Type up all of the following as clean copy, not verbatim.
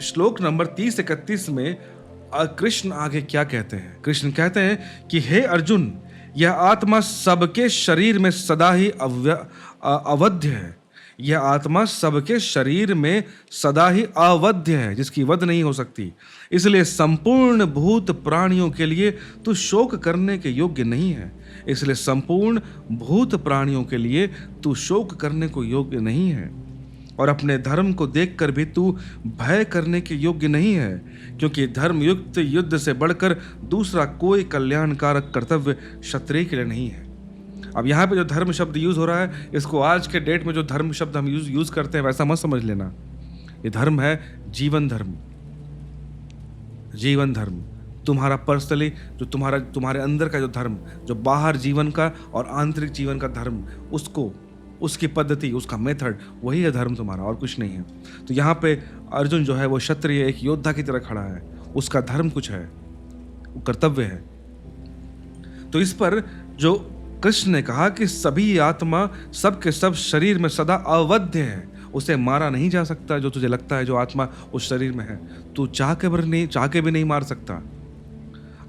श्लोक नंबर 30-31 में कृष्ण आगे क्या कहते हैं? कृष्ण कहते हैं कि हे अर्जुन, यह आत्मा सबके शरीर में सदा ही अवध्य है। यह आत्मा सबके शरीर में सदा ही अवध्य है, जिसकी वध नहीं हो सकती। इसलिए संपूर्ण भूत प्राणियों के लिए तू शोक करने के योग्य नहीं है। इसलिए संपूर्ण भूत प्राणियों के लिए तू शोक करने को योग्य नहीं है, और अपने धर्म को देखकर भी तू भय करने के योग्य नहीं है, क्योंकि धर्मयुक्त युद्ध से बढ़कर दूसरा कोई कल्याणकारक कर्तव्य क्षत्रिय के लिए नहीं है। अब यहाँ पे जो धर्म शब्द यूज हो रहा है, इसको आज के डेट में जो धर्म शब्द हम यूज करते हैं वैसा मत समझ लेना। ये धर्म है जीवन धर्म। जीवन धर्म तुम्हारा पर्सनली जो तुम्हारे अंदर का जो धर्म, जो बाहर जीवन का और आंतरिक जीवन का धर्म, उसकी पद्धति, उसका मेथड, वही है धर्म तुम्हारा, और कुछ नहीं है। तो यहाँ पे अर्जुन जो है वो क्षत्रिय एक योद्धा की तरह खड़ा है। उसका धर्म कुछ है, वो कर्तव्य है। तो इस पर जो कृष्ण ने कहा कि सभी आत्मा सबके सब शरीर में सदा अवध्य है, उसे मारा नहीं जा सकता। जो तुझे लगता है जो आत्मा उस शरीर में है, तू चाह के भी नहीं मार सकता।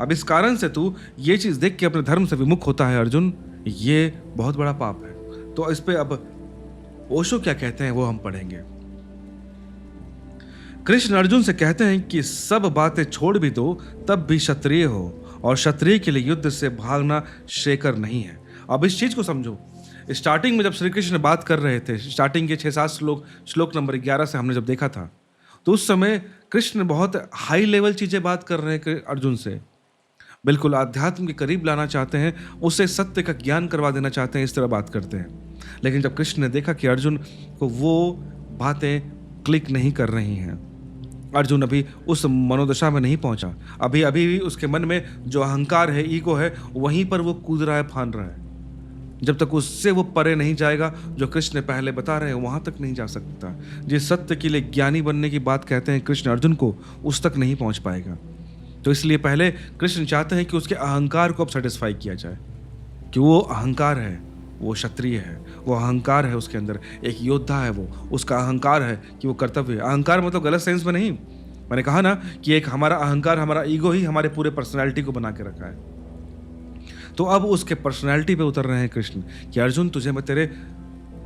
अब इस कारण से तू ये चीज देख के अपने धर्म से विमुख होता है अर्जुन, ये बहुत बड़ा पाप है। तो इस पे अब ओशो क्या कहते हैं वो हम पढ़ेंगे। कृष्ण अर्जुन से कहते हैं कि सब बातें छोड़ भी दो तब भी क्षत्रिय हो, और क्षत्रिय के लिए युद्ध से भागना श्रेयकर नहीं है। अब इस चीज को समझो। स्टार्टिंग में जब श्री कृष्ण बात कर रहे थे, स्टार्टिंग के 6-7 श्लोक नंबर 11 से हमने जब देखा था, तो उस समय कृष्ण बहुत हाई लेवल चीजें बात कर रहे हैं अर्जुन से, बिल्कुल आध्यात्म के करीब लाना चाहते हैं, उसे सत्य का ज्ञान करवा देना चाहते हैं, इस तरह बात करते हैं। लेकिन जब कृष्ण ने देखा कि अर्जुन को वो बातें क्लिक नहीं कर रही हैं, अर्जुन अभी उस मनोदशा में नहीं पहुंचा, अभी भी उसके मन में जो अहंकार है, ईगो है, वहीं पर वो कूद रहा है, फान रहा है। जब तक उससे वो परे नहीं जाएगा, जो कृष्ण पहले बता रहे हैं, वहां तक नहीं जा सकता। जिस सत्य के लिए ज्ञानी बनने की बात कहते हैं कृष्ण अर्जुन को, उस तक नहीं पहुंच पाएगा। तो इसलिए पहले कृष्ण चाहते हैं कि उसके अहंकार को अब सेटिस्फाई किया जाए, कि वो अहंकार है, वो क्षत्रिय है, वो अहंकार है उसके अंदर, एक योद्धा है वो, उसका अहंकार है कि वो कर्तव्य है। अहंकार मतलब गलत सेंस में नहीं, मैंने कहा ना कि एक हमारा अहंकार, हमारा ईगो ही हमारे पूरे पर्सनैलिटी को बना के रखा है। तो अब उसके पर्सनैलिटी पे उतर रहे हैं कृष्ण कि अर्जुन, तुझे मैं तेरे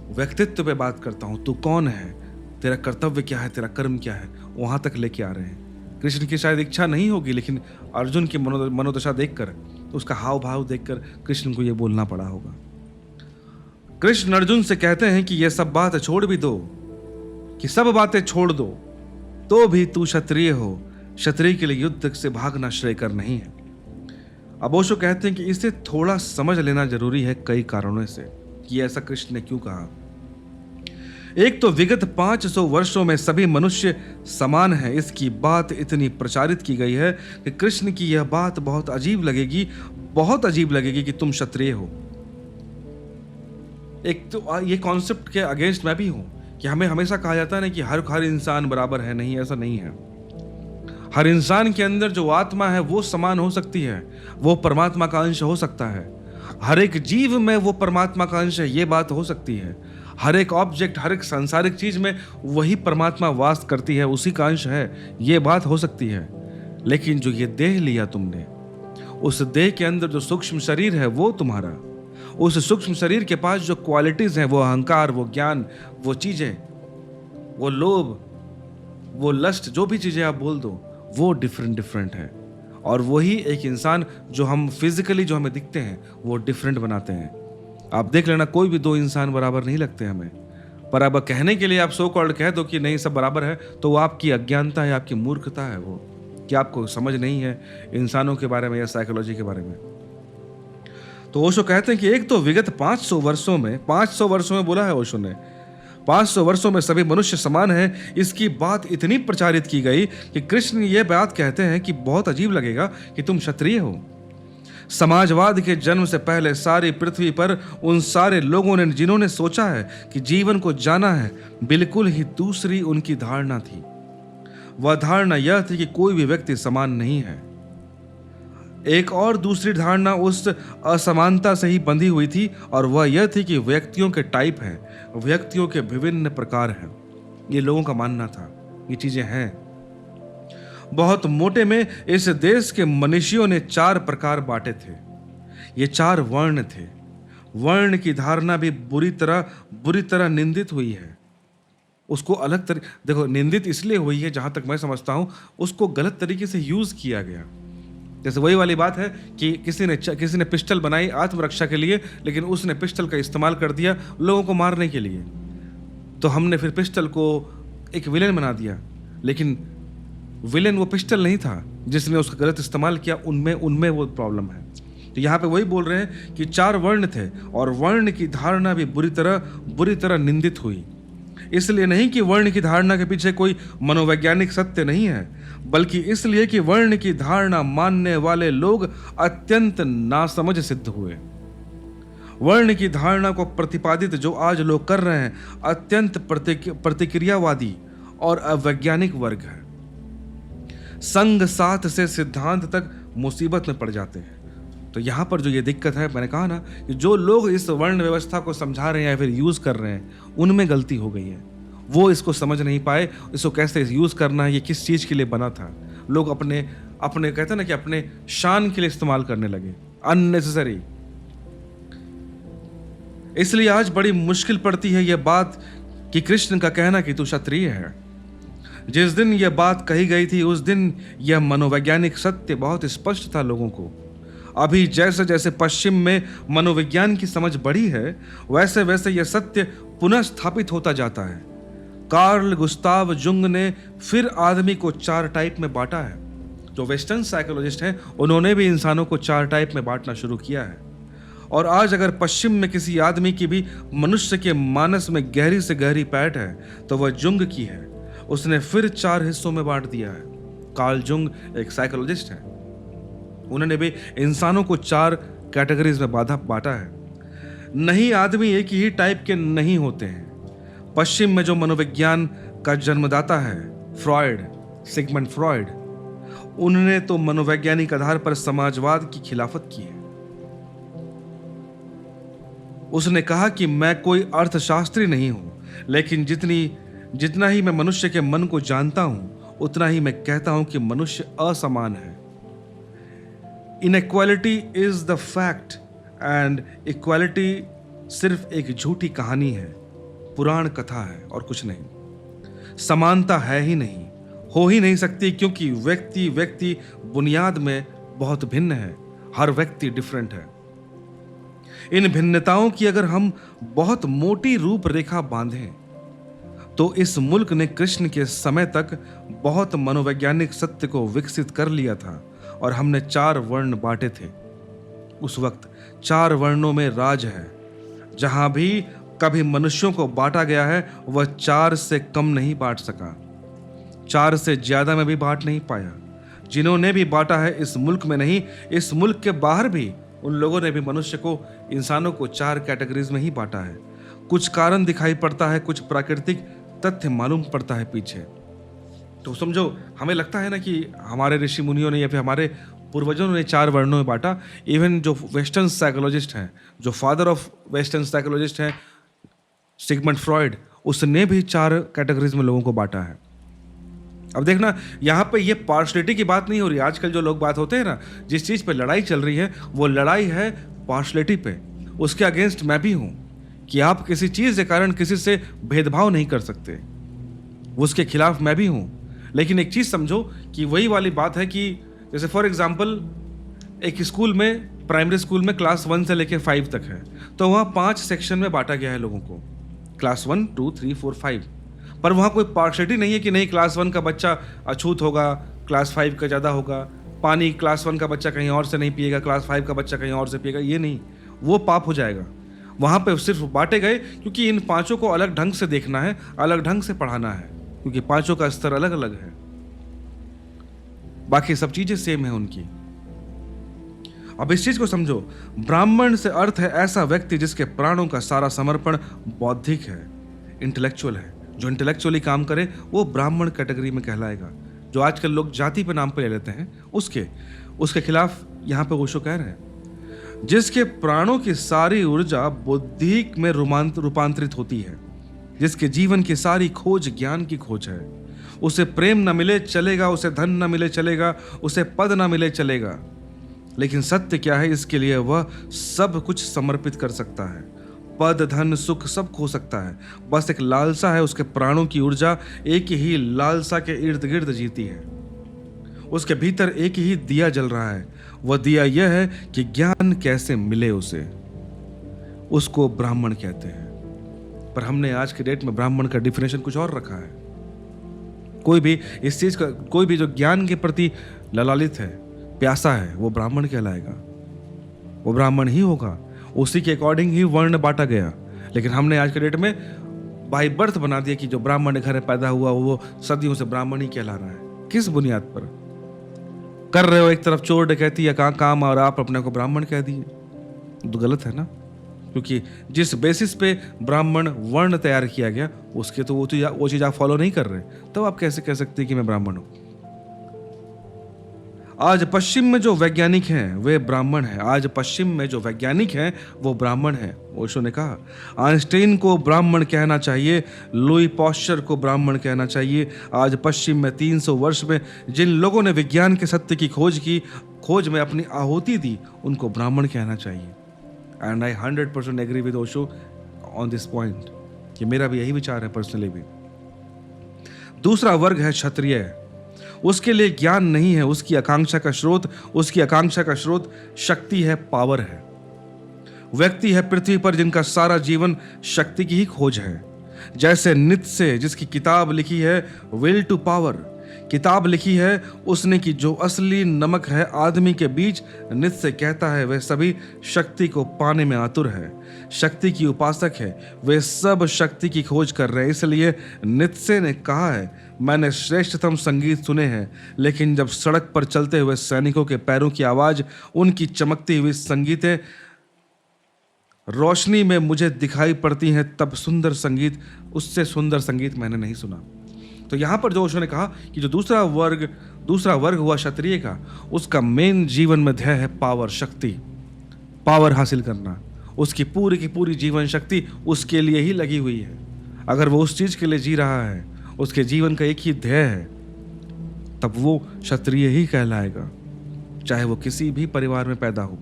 व्यक्तित्व पे बात करता हूँ, तू कौन है, तेरा कर्तव्य क्या है, तेरा कर्म क्या है, वहां तक लेके आ रहे हैं। कृष्ण की शायद इच्छा नहीं होगी, लेकिन अर्जुन की मनोदशा देखकर, उसका हाव भाव देखकर कृष्ण को यह बोलना पड़ा होगा। कृष्ण अर्जुन से कहते हैं कि यह सब बात छोड़ भी दो, कि सब बातें छोड़ दो तो भी तू क्षत्रिय हो, क्षत्रिय के लिए युद्ध से भागना श्रेयकर नहीं है। अब ओशो कहते हैं कि इसे थोड़ा समझ लेना जरूरी है कई कारणों से, कि ऐसा कृष्ण ने क्यों कहा। एक तो विगत 500 वर्षों में सभी मनुष्य समान है, इसकी बात इतनी प्रचारित की गई है कि कृष्ण की यह बात बहुत अजीब लगेगी कि तुम क्षत्रिय हो। एक तो ये कॉन्सेप्ट के अगेंस्ट मैं भी हूं कि हमें हमेशा कहा जाता है ना कि हर इंसान बराबर है। नहीं, ऐसा नहीं है। हर इंसान के अंदर जो आत्मा है वो समान हो सकती है, वो परमात्मा का अंश हो सकता है। हर एक जीव में वो परमात्मा का अंश है, ये बात हो सकती है। हर एक ऑब्जेक्ट, हर एक सांसारिक चीज में वही परमात्मा वास करती है, उसी का अंश है, ये बात हो सकती है। लेकिन जो ये देह लिया तुमने, उस देह के अंदर जो सूक्ष्म शरीर है वो तुम्हारा, उस सूक्ष्म शरीर के पास जो क्वालिटीज हैं, वो अहंकार, वो ज्ञान, वो चीजें, वो लोभ, वो लस्ट, जो भी चीजें आप बोल दो, वो डिफरेंट है। और वही एक इंसान जो हम फिजिकली जो हमें दिखते हैं वो डिफरेंट बनाते हैं। आप देख लेना, कोई भी 2 इंसान बराबर नहीं लगते हमें, पर अब कहने के लिए आप सो कॉल्ड कह दो कि नहीं सब बराबर है, तो वो आपकी अज्ञानता है, आपकी मूर्खता है, वो कि आपको समझ नहीं है इंसानों के बारे में या साइकोलॉजी के बारे में। तो ओशो कहते हैं कि एक तो विगत 500 वर्षों में बोला है ओशो ने, 500 वर्षों में सभी मनुष्य समान है, इसकी बात इतनी प्रचारित की गई कि कृष्ण ये बात कहते हैं कि बहुत अजीब लगेगा कि तुम क्षत्रिय हो। समाजवाद के जन्म से पहले सारी पृथ्वी पर उन सारे लोगों ने जिन्होंने सोचा है कि जीवन को जाना है, बिल्कुल ही दूसरी उनकी धारणा थी। वह धारणा यह थी कि कोई भी व्यक्ति समान नहीं है। एक और दूसरी धारणा उस असमानता से ही बंधी हुई थी, और वह यह थी कि व्यक्तियों के टाइप हैं, व्यक्तियों के विभिन्न प्रकार हैं। ये लोगों का मानना था, ये चीजें हैं, बहुत मोटे में इस देश के मनीषियों ने 4 प्रकार बांटे थे। ये 4 वर्ण थे। वर्ण की धारणा भी बुरी तरह निंदित हुई है। उसको देखो, निंदित इसलिए हुई है, जहां तक मैं समझता हूं, उसको गलत तरीके से यूज किया गया। जैसे वही वाली बात है कि किसी ने पिस्टल बनाई आत्मरक्षा के लिए, लेकिन उसने पिस्टल का इस्तेमाल कर दिया लोगों को मारने के लिए, तो हमने फिर पिस्टल को एक विलेन बना दिया। लेकिन विलेन वो पिस्टल नहीं था जिसने उसका गलत इस्तेमाल किया, उनमें वो प्रॉब्लम है। तो यहाँ पे वही बोल रहे हैं कि 4 वर्ण थे और वर्ण की धारणा भी बुरी तरह निंदित हुई। इसलिए नहीं कि वर्ण की धारणा के पीछे कोई मनोवैज्ञानिक सत्य नहीं है, बल्कि इसलिए कि वर्ण की धारणा मानने वाले लोग अत्यंत नासमझ सिद्ध हुए। वर्ण की धारणा को प्रतिपादित जो आज लोग कर रहे हैं, अत्यंत प्रतिक्रियावादी और अवैज्ञानिक वर्ग है। संग साथ से सिद्धांत तक मुसीबत में पड़ जाते हैं। तो यहां पर जो ये दिक्कत है, मैंने कहा ना कि जो लोग इस वर्ण व्यवस्था को समझा रहे हैं या फिर यूज कर रहे हैं, उनमें गलती हो गई है। वो इसको समझ नहीं पाए, इसको कैसे यूज करना है, ये किस चीज के लिए बना था। लोग अपने कहते हैं ना कि अपने शान के लिए इस्तेमाल करने लगे, अननेसेसरी। इसलिए आज बड़ी मुश्किल पड़ती है यह बात कि कृष्ण का कहना कि तू क्षत्रिय है। जिस दिन यह बात कही गई थी, उस दिन यह मनोवैज्ञानिक सत्य बहुत स्पष्ट था लोगों को। अभी जैसे जैसे पश्चिम में मनोविज्ञान की समझ बढ़ी है, वैसे वैसे यह सत्य पुनः स्थापित होता जाता है। कार्ल गुस्ताव जुंग ने फिर आदमी को 4 टाइप में बांटा है। जो वेस्टर्न साइकोलॉजिस्ट हैं, उन्होंने भी इंसानों को 4 टाइप में बांटना शुरू किया है। और आज अगर पश्चिम में किसी आदमी की भी मनुष्य के मानस में गहरी से गहरी पैठ है, तो वह जुंग की है। उसने फिर 4 हिस्सों में बांट दिया है। कार्ल जुंग एक साइकोलॉजिस्ट है, उन्होंने भी इंसानों को 4 कैटेगरीज में बांटा है। नहीं, आदमी एक ही टाइप के नहीं होते हैं। पश्चिम में जो मनोविज्ञान का जन्मदाता है, फ्रॉयड, सिगमंड फ्रॉयड, उन्होंने तो मनोवैज्ञानिक आधार पर समाजवाद की खिलाफत की है। उसने कहा कि मैं कोई अर्थशास्त्री नहीं हूं, लेकिन जितना ही मैं मनुष्य के मन को जानता हूं, उतना ही मैं कहता हूं कि मनुष्य असमान है। Inequality is the fact and equality सिर्फ एक झूठी कहानी है, पुराण कथा है और कुछ नहीं। समानता है ही नहीं, हो ही नहीं सकती, क्योंकि व्यक्ति बुनियाद में बहुत भिन्न है। हर व्यक्ति डिफरेंट है। इन भिन्नताओं की अगर हम बहुत मोटी रूपरेखा बांधें, तो इस मुल्क ने कृष्ण के समय तक बहुत मनोवैज्ञानिक सत्य को विकसित कर लिया था और हमने 4 वर्ण बांटे थे। उस वक्त 4 वर्णों में राज है। जहां भी कभी मनुष्यों को बांटा गया है, वह 4 से कम नहीं बांट सका, 4 से ज्यादा में भी बांट नहीं पाया। जिन्होंने भी बांटा है, इस मुल्क में नहीं, इस मुल्क के बाहर भी, उन लोगों ने भी मनुष्य को, इंसानों को 4 कैटेगरीज में ही बांटा है। कुछ कारण दिखाई पड़ता है, कुछ प्राकृतिक तथ्य मालूम पड़ता है पीछे। तो समझो, हमें लगता है ना कि हमारे ऋषि मुनियों ने या फिर हमारे पूर्वजों ने 4 वर्णों में बांटा। इवन जो वेस्टर्न साइकोलॉजिस्ट हैं, जो फादर ऑफ वेस्टर्न साइकोलॉजिस्ट हैं, सिगमंड फ्रॉयड, उसने भी 4 कैटेगरीज में लोगों को बांटा है। अब देखना, यहाँ पे ये पार्शलिटी की बात नहीं हो रही। आजकल जो लोग बात होते हैं ना, जिस चीज़ पे लड़ाई चल रही है, वो लड़ाई है पार्शलिटी पे। उसके अगेंस्ट मैं भी हूँ कि आप किसी चीज़ के कारण किसी से भेदभाव नहीं कर सकते, उसके खिलाफ मैं भी हूँ। लेकिन एक चीज़ समझो कि वही वाली बात है कि जैसे फॉर एग्जाम्पल एक स्कूल में, प्राइमरी स्कूल में क्लास 1 से लेकर 5 तक है, तो वहाँ 5 सेक्शन में बांटा गया है लोगों को, क्लास 1, 2, 3, 4, 5। पर वहाँ कोई पार्शलिटी नहीं है कि नहीं क्लास 1 का बच्चा अछूत होगा, क्लास 5 का ज़्यादा होगा, पानी क्लास 1 का बच्चा कहीं और से नहीं पिएगा, क्लास 5 का बच्चा कहीं और से पिएगा, ये नहीं, वो पाप हो जाएगा। वहाँ पे सिर्फ बांटे गए क्योंकि इन 5 को अलग ढंग से देखना है, अलग ढंग से पढ़ाना है, क्योंकि 5 का स्तर अलग अलग है, बाकी सब चीजें सेम है उनकी। अब इस चीज को समझो, ब्राह्मण से अर्थ है ऐसा व्यक्ति जिसके प्राणों का सारा समर्पण बौद्धिक है, इंटेलेक्चुअल है। जो इंटेलेक्चुअली काम करे वो ब्राह्मण कैटेगरी में कहलाएगा। जो आजकल लोग जाति पे नाम पे ले लेते हैं, उसके खिलाफ यहाँ पे ओशो कह रहे हैं। जिसके प्राणों की सारी ऊर्जा बुद्धि में रूपांतरित होती है, जिसके जीवन की सारी खोज ज्ञान की खोज है, उसे प्रेम न मिले चलेगा, उसे धन न मिले चलेगा, उसे पद न मिले चलेगा, लेकिन सत्य क्या है, इसके लिए वह सब कुछ समर्पित कर सकता है। पद धन सुख सब खो सकता है, बस एक लालसा है, उसके प्राणों की ऊर्जा एक ही लालसा के इर्द गिर्द जीती है। उसके भीतर एक ही दिया जल रहा है, वह दिया यह है कि ज्ञान कैसे मिले उसे, उसको ब्राह्मण कहते हैं। पर हमने आज के डेट में ब्राह्मण का डिफिनेशन कुछ और रखा है। कोई भी इस चीज का, कोई भी जो ज्ञान के प्रति ललालित है, प्यासा है, वो ब्राह्मण कहलाएगा, वो ब्राह्मण ही होगा, उसी के अकॉर्डिंग ही वर्ण बांटा गया। लेकिन हमने आज के डेट में बाई बर्थ बना दिया कि जो ब्राह्मण घर में पैदा हुआ वो सदियों से ब्राह्मण ही कहला रहा है। किस बुनियाद पर कर रहे हो? एक तरफ चोर डकैती या काम और आप अपने को ब्राह्मण कह दिए, तो गलत है ना। क्योंकि जिस बेसिस पे ब्राह्मण वर्ण तैयार किया गया उसके तो वो चीज आप फॉलो नहीं कर रहे, तब आप कैसे कह सकते हैं कि मैं ब्राह्मण हूं। आज पश्चिम में जो वैज्ञानिक हैं वे ब्राह्मण हैं, आज पश्चिम में जो वैज्ञानिक हैं वो ब्राह्मण हैं। ओशो ने कहा आइंस्टाइन को ब्राह्मण कहना चाहिए, लुई पॉस्चर को ब्राह्मण कहना चाहिए। आज पश्चिम में 300 वर्ष में जिन लोगों ने विज्ञान के सत्य की खोज में अपनी आहुति दी, उनको ब्राह्मण कहना चाहिए। And I 100% agree with Osho on this point, कि मेरा भी यही विचार है पर्सनली भी। दूसरा वर्ग है क्षत्रिय। उसके लिए ज्ञान नहीं है, उसकी आकांक्षा का स्रोत शक्ति है, पावर है। व्यक्ति है पृथ्वी पर जिनका सारा जीवन शक्ति की ही खोज है। जैसे नित्से जिसकी किताब लिखी है विल टू पावर, किताब लिखी है उसने कि जो असली नमक है आदमी के बीच, नित्से कहता है वह सभी शक्ति को पाने में आतुर है, शक्ति की उपासक है, वे सब शक्ति की खोज कर रहे हैं। इसलिए नित्से ने कहा है मैंने श्रेष्ठतम संगीत सुने हैं, लेकिन जब सड़क पर चलते हुए सैनिकों के पैरों की आवाज, उनकी चमकती हुई संगीतें रोशनी में मुझे दिखाई पड़ती हैं, तब सुंदर संगीत, उससे सुंदर संगीत मैंने नहीं सुना। तो यहाँ पर जो ओशो ने कहा कि जो दूसरा वर्ग हुआ क्षत्रिय का, उसका मेन जीवन में ध्येय है पावर, शक्ति, पावर हासिल करना। उसकी पूरी की पूरी जीवन शक्ति उसके लिए ही लगी हुई है। अगर वो उस चीज के लिए जी रहा है, उसके जीवन का एक ही ध्येय है, तब वो क्षत्रिय ही कहलाएगा, चाहे वो किसी भी परिवार में पैदा हो।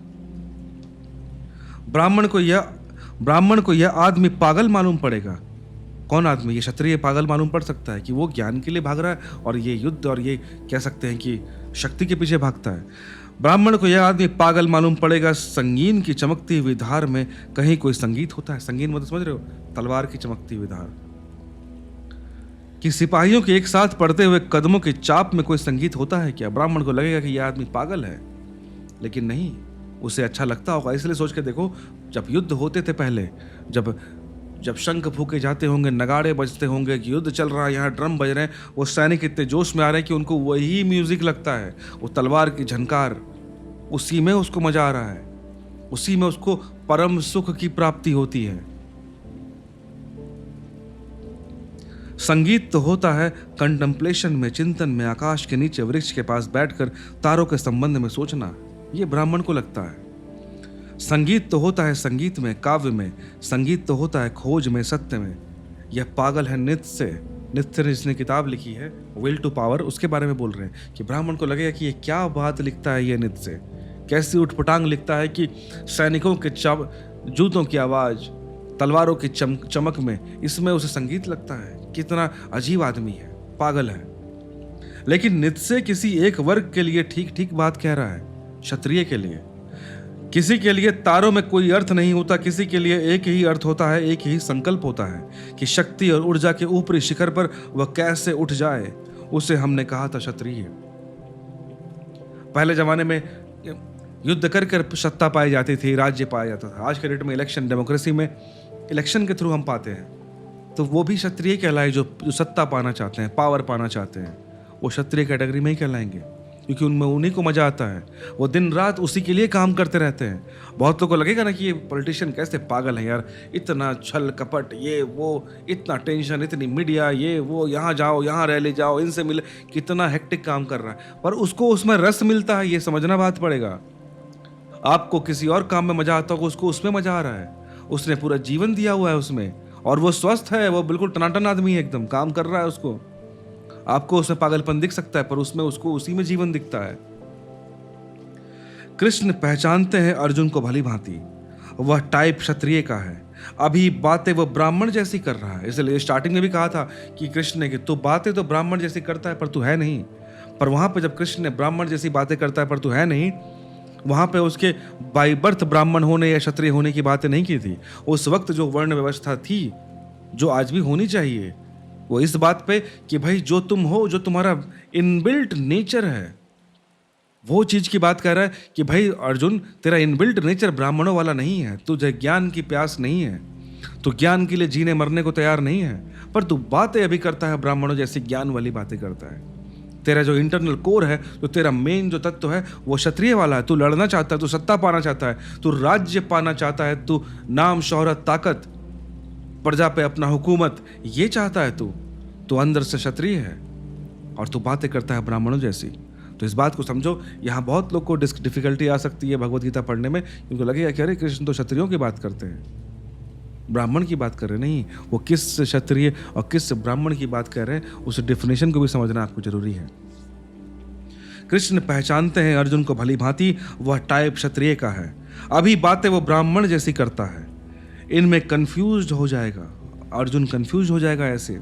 ब्राह्मण को यह आदमी पागल मालूम पड़ेगा। कौन आदमी? ये क्षत्रिय पागल मालूम पड़ सकता है कि वो ज्ञान के लिए भाग रहा है और ये युद्ध और ये कह सकते हैं कि शक्ति के पीछे भागता है। ब्राह्मण को यह आदमी पागल मालूम पड़ेगा, संगीन की चमकती हुई धार में कहीं कोई संगीत होता है। संगीन मतलब समझ रहे हो? तलवार की चमकती हुई धार, कि सिपाहियों के एक साथ पड़ते हुए कदमों की चाप में कोई संगीत होता है क्या? ब्राह्मण को लगेगा कि यह आदमी पागल है, लेकिन नहीं, उसे अच्छा लगता होगा। इसलिए सोच के देखो, जब युद्ध होते थे पहले, जब शंख फूके जाते होंगे, नगाड़े बजते होंगे कि युद्ध चल रहा है, यहाँ ड्रम बज रहे हैं, वो सैनिक इतने जोश में आ रहे हैं कि उनको वही म्यूजिक लगता है, वो तलवार की झनकार, उसी में उसको मजा आ रहा है, उसी में उसको परम सुख की प्राप्ति होती है। संगीत तो होता है कंटेम्पलेशन में, चिंतन में, आकाश के नीचे वृक्ष के पास बैठकर तारों के संबंध में सोचना, ये ब्राह्मण को लगता है। संगीत तो होता है संगीत में, काव्य में, संगीत तो होता है खोज में, सत्य में। यह पागल है नित्से ने जिसने किताब लिखी है विल टू पावर, उसके बारे में बोल रहे हैं कि ब्राह्मण को लगेगा कि ये क्या बात लिखता है ये नित्से, कैसी उठपटांग लिखता है कि सैनिकों के जूतों की आवाज, तलवारों की चमक में, इसमें उसे संगीत लगता है। कितना अजीब आदमी है, पागल है। लेकिन नित्से किसी एक वर्ग के लिए ठीक ठीक बात कह रहा है, क्षत्रिय के लिए। किसी के लिए तारों में कोई अर्थ नहीं होता, किसी के लिए एक ही अर्थ होता है, एक ही संकल्प होता है कि शक्ति और ऊर्जा के ऊपरी शिखर पर वह कैसे उठ जाए। उसे हमने कहा था क्षत्रिय। पहले जमाने में युद्ध कर सत्ता पाई जाती थी, राज्य पाया जाता था। आज के डेट में इलेक्शन, डेमोक्रेसी में इलेक्शन के थ्रू हम पाते हैं, तो वो भी क्षत्रिय कहलाए। जो सत्ता पाना चाहते हैं, पावर पाना चाहते हैं, वो क्षत्रिय कैटेगरी में ही कहलाएंगे, क्योंकि उनमें उन्हीं को मजा आता है। वो दिन रात उसी के लिए काम करते रहते हैं। बहुत लोगों को लगेगा ना कि ये पॉलिटिशियन कैसे पागल है यार, इतना छल कपट, ये वो, इतना टेंशन, इतनी मीडिया, ये वो, यहाँ जाओ, यहाँ रैली जाओ, इनसे मिले, कितना हेक्टिक काम कर रहा है, पर उसको उसमें रस मिलता है, ये समझना बात पड़ेगा। आपको किसी और काम में मजा आता होगा, उसको उसमें मजा आ रहा है, उसने पूरा जीवन दिया हुआ है उसमें, और वो स्वस्थ है, वो बिल्कुल टनाटन आदमी है, एकदम काम कर रहा है उसको। आपको उसमें पागलपन दिख सकता है, पर उसमें उसको उसी में जीवन दिखता है। कृष्ण पहचानते हैं अर्जुन को भली भांति, वह टाइप क्षत्रिय का है, अभी बातें वो ब्राह्मण जैसी कर रहा है। इसलिए स्टार्टिंग में भी कहा था कि कृष्ण ने कि तू बातें तो ब्राह्मण जैसी करता है पर तू है नहीं। पर वहां पे जब कृष्ण ने ब्राह्मण जैसी बातें करता है पर तू है नहीं, वहां पे उसके बाई बर्थ ब्राह्मण होने या क्षत्रिय होने की बातें नहीं की थी। उस वक्त जो वर्ण व्यवस्था थी, जो आज भी होनी चाहिए, वो इस बात पे कि भाई जो तुम हो, जो तुम्हारा इनबिल्ट नेचर है, वो चीज की बात कर रहा है कि भाई अर्जुन, तेरा इनबिल्ट नेचर ब्राह्मणों वाला नहीं है, तुझे ज्ञान की प्यास नहीं है, तू ज्ञान के लिए जीने मरने को तैयार नहीं है, पर तू बातें अभी करता है ब्राह्मणों जैसी, ज्ञान वाली बातें करता है। तेरा जो इंटरनल कोर है, जो तेरा मेन जो तत्व है, वो क्षत्रिय वाला है। तू लड़ना चाहता है, तू सत्ता पाना चाहता है, तू राज्य पाना चाहता है, तू नाम, शोहरत, ताकत, प्रजा पे अपना हुकूमत, ये चाहता है तू अंदर से क्षत्रिय है और तू बातें करता है ब्राह्मणों जैसी। तो इस बात को समझो। यहाँ बहुत लोग को डिफिकल्टी आ सकती है भगवत गीता पढ़ने में, क्योंकि लगेगा कि अरे कृष्ण तो क्षत्रियों की बात करते हैं, ब्राह्मण की बात कर रहे नहीं। वो किस क्षत्रिय और किस ब्राह्मण की बात कर रहे हैं, उस डेफिनेशन को भी समझना आपको जरूरी है। कृष्ण पहचानते हैं अर्जुन को भली भांति, वह टाइप क्षत्रिय का है, अभी बातें वो ब्राह्मण जैसी करता है, इनमें कंफ्यूज हो जाएगा। अर्जुन कंफ्यूज हो जाएगा ऐसे,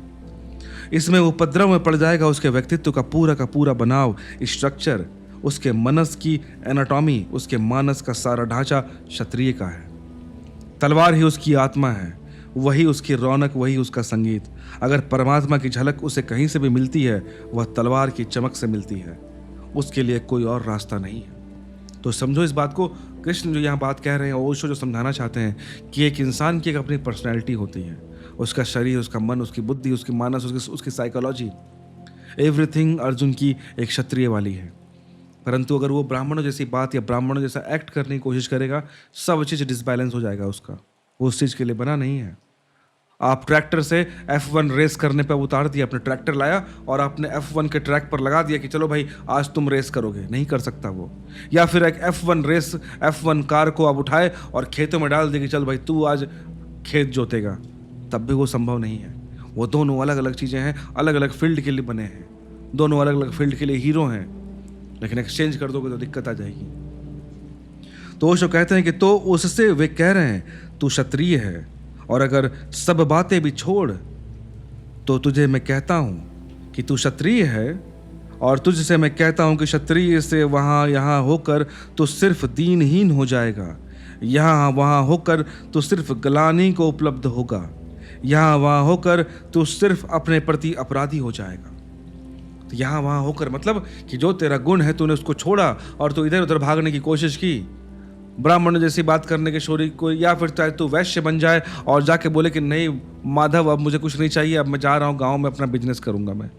इसमें उपद्रव में पड़ जाएगा उसके व्यक्तित्व का पूरा बनाव, स्ट्रक्चर, उसके मनस की एनाटॉमी, उसके मानस का सारा ढांचा क्षत्रिय का है। तलवार ही उसकी आत्मा है, वही उसकी रौनक, वही उसका संगीत। अगर परमात्मा की झलक उसे कहीं से भी मिलती है, वह तलवार की चमक से मिलती है, उसके लिए कोई और रास्ता नहीं है। तो समझो इस बात को। कृष्ण जो यहाँ बात कह रहे हैं, ओशो जो समझाना चाहते हैं कि एक इंसान की एक अपनी पर्सनैलिटी होती है, उसका शरीर, उसका मन, उसकी बुद्धि, उसकी मानस, उसकी साइकोलॉजी, एवरीथिंग अर्जुन की एक क्षत्रिय वाली है। परंतु अगर वो ब्राह्मणों जैसी बात या ब्राह्मणों जैसा एक्ट करने की कोशिश करेगा, सब चीज़ डिसबैलेंस हो जाएगा उसका। वो उस चीज़ के लिए बना नहीं है। आप ट्रैक्टर से F1 रेस करने पर उतार दिया, अपने ट्रैक्टर लाया और आपने F1 के ट्रैक पर लगा दिया कि चलो भाई आज तुम रेस करोगे, नहीं कर सकता वो। या फिर एक F1 कार को आप उठाए और खेतों में डाल दिए कि चल भाई तू आज खेत जोतेगा, तब भी वो संभव नहीं है। वो दोनों अलग अलग चीज़ें हैं, अलग अलग फील्ड के लिए बने हैं, दोनों अलग अलग फील्ड के लिए हीरो हैं, लेकिन एक्सचेंज कर दोगे तो दिक्कत आ जाएगी। तो वो कहते हैं कि तो उससे वे कह रहे हैं तू क्षत्रिय है, और अगर सब बातें भी छोड़ तो तुझे मैं कहता हूं कि तू क्षत्रिय है, और तुझसे मैं कहता हूं कि क्षत्रिय से वहां यहां होकर तो सिर्फ दीनहीन हो जाएगा, यहां वहां होकर तो सिर्फ ग्लानि को उपलब्ध होगा, यहां वहां होकर तो सिर्फ अपने प्रति अपराधी हो जाएगा। तो यहां वहां होकर मतलब कि जो तेरा गुण है तूने उसको छोड़ा और तू इधर उधर भागने की कोशिश की, ब्राह्मण जैसी बात करने के शोरी को, या फिर चाहे तू वैश्य बन जाए और जाके बोले कि नहीं माधव अब मुझे कुछ नहीं चाहिए, अब मैं जा रहा हूँ गाँव में अपना बिजनेस करूँगा मैं,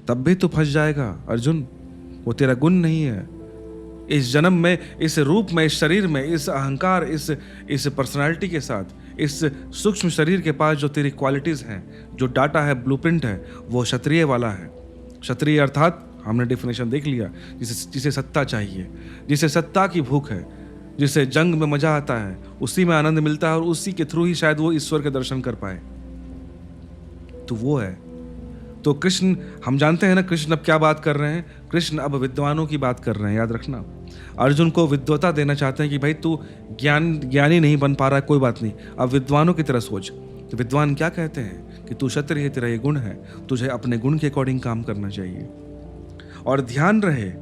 तब भी तू फंस जाएगा अर्जुन। वो तेरा गुण नहीं है। इस जन्म में, इस रूप में, इस शरीर में, इस अहंकार, इस पर्सनालिटी के साथ, इस सूक्ष्म शरीर के पास जो तेरी क्वालिटीज़ हैं, जो डाटा है, ब्लूप्रिंट है, वो क्षत्रिय वाला है। क्षत्रिय अर्थात हमने डेफिनेशन देख लिया, जिसे सत्ता चाहिए, जिसे सत्ता की भूख है, जिसे जंग में मजा आता है, उसी में आनंद मिलता है और उसी के थ्रू ही शायद वो ईश्वर के दर्शन कर पाए, तो वो है। तो कृष्ण, हम जानते हैं ना कृष्ण अब क्या बात कर रहे हैं। कृष्ण अब विद्वानों की बात कर रहे हैं, याद रखना। अर्जुन को विद्वता देना चाहते हैं कि भाई तू ज्ञानी नहीं बन पा रहा है, कोई बात नहीं, अब विद्वानों की तरह सोच। तो विद्वान क्या कहते हैं कि तू क्षत्रिय है, तेरा ये गुण है, तुझे अपने गुण के अकॉर्डिंग काम करना चाहिए। और ध्यान रहे,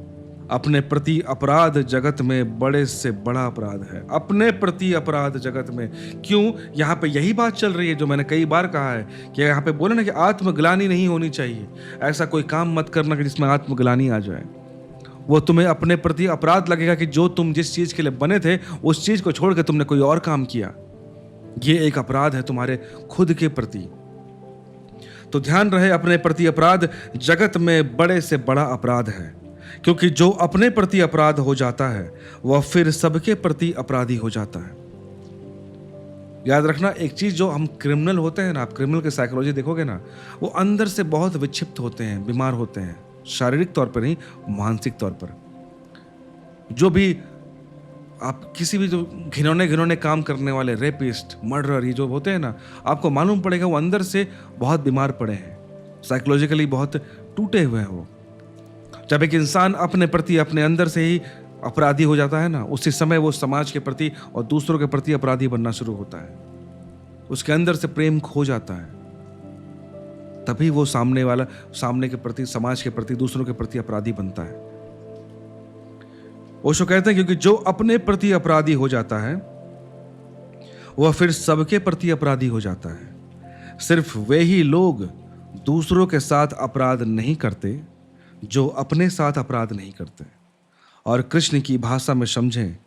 अपने प्रति अपराध जगत में बड़े से बड़ा अपराध है। अपने प्रति अपराध जगत में, क्यों? यहाँ पे यही बात चल रही है जो मैंने कई बार कहा है कि यहाँ पे बोले ना कि आत्मग्लानि नहीं होनी चाहिए। ऐसा कोई काम मत करना कि जिसमें आत्मग्लानि आ जाए। वो तुम्हें अपने प्रति अपराध लगेगा कि जो तुम जिस चीज के लिए बने थे उस चीज को छोड़ के तुमने कोई और काम किया। ये एक अपराध है तुम्हारे खुद के प्रति। तो ध्यान रहे, अपने प्रति अपराध जगत में बड़े से बड़ा अपराध है, क्योंकि जो अपने प्रति अपराध हो जाता है वह फिर सबके प्रति अपराधी हो जाता है। याद रखना एक चीज, जो हम क्रिमिनल होते हैं ना, आप क्रिमिनल की साइकोलॉजी देखोगे ना, वो अंदर से बहुत विक्षिप्त होते हैं, बीमार होते हैं, शारीरिक तौर पर नहीं, मानसिक तौर पर। जो भी आप किसी भी जो घिनौने काम करने वाले रेपिस्ट, मर्डरर, ये जो होते हैं ना, आपको मालूम पड़ेगा वो अंदर से बहुत बीमार पड़े हैं, साइकोलॉजिकली बहुत टूटे हुए हो। जब एक इंसान अपने प्रति अपने अंदर से ही अपराधी हो जाता है ना, उसी समय वो समाज के प्रति और दूसरों के प्रति अपराधी बनना शुरू होता है। उसके अंदर से प्रेम खो जाता है, तभी वो सामने के प्रति, समाज के प्रति, दूसरों के प्रति अपराधी बनता है। ओशो कहते हैं क्योंकि जो अपने प्रति अपराधी हो जाता है वह फिर सबके प्रति अपराधी हो जाता है। सिर्फ वे ही लोग दूसरों के साथ अपराध नहीं करते जो अपने साथ अपराध नहीं करते। और कृष्ण की भाषा में समझें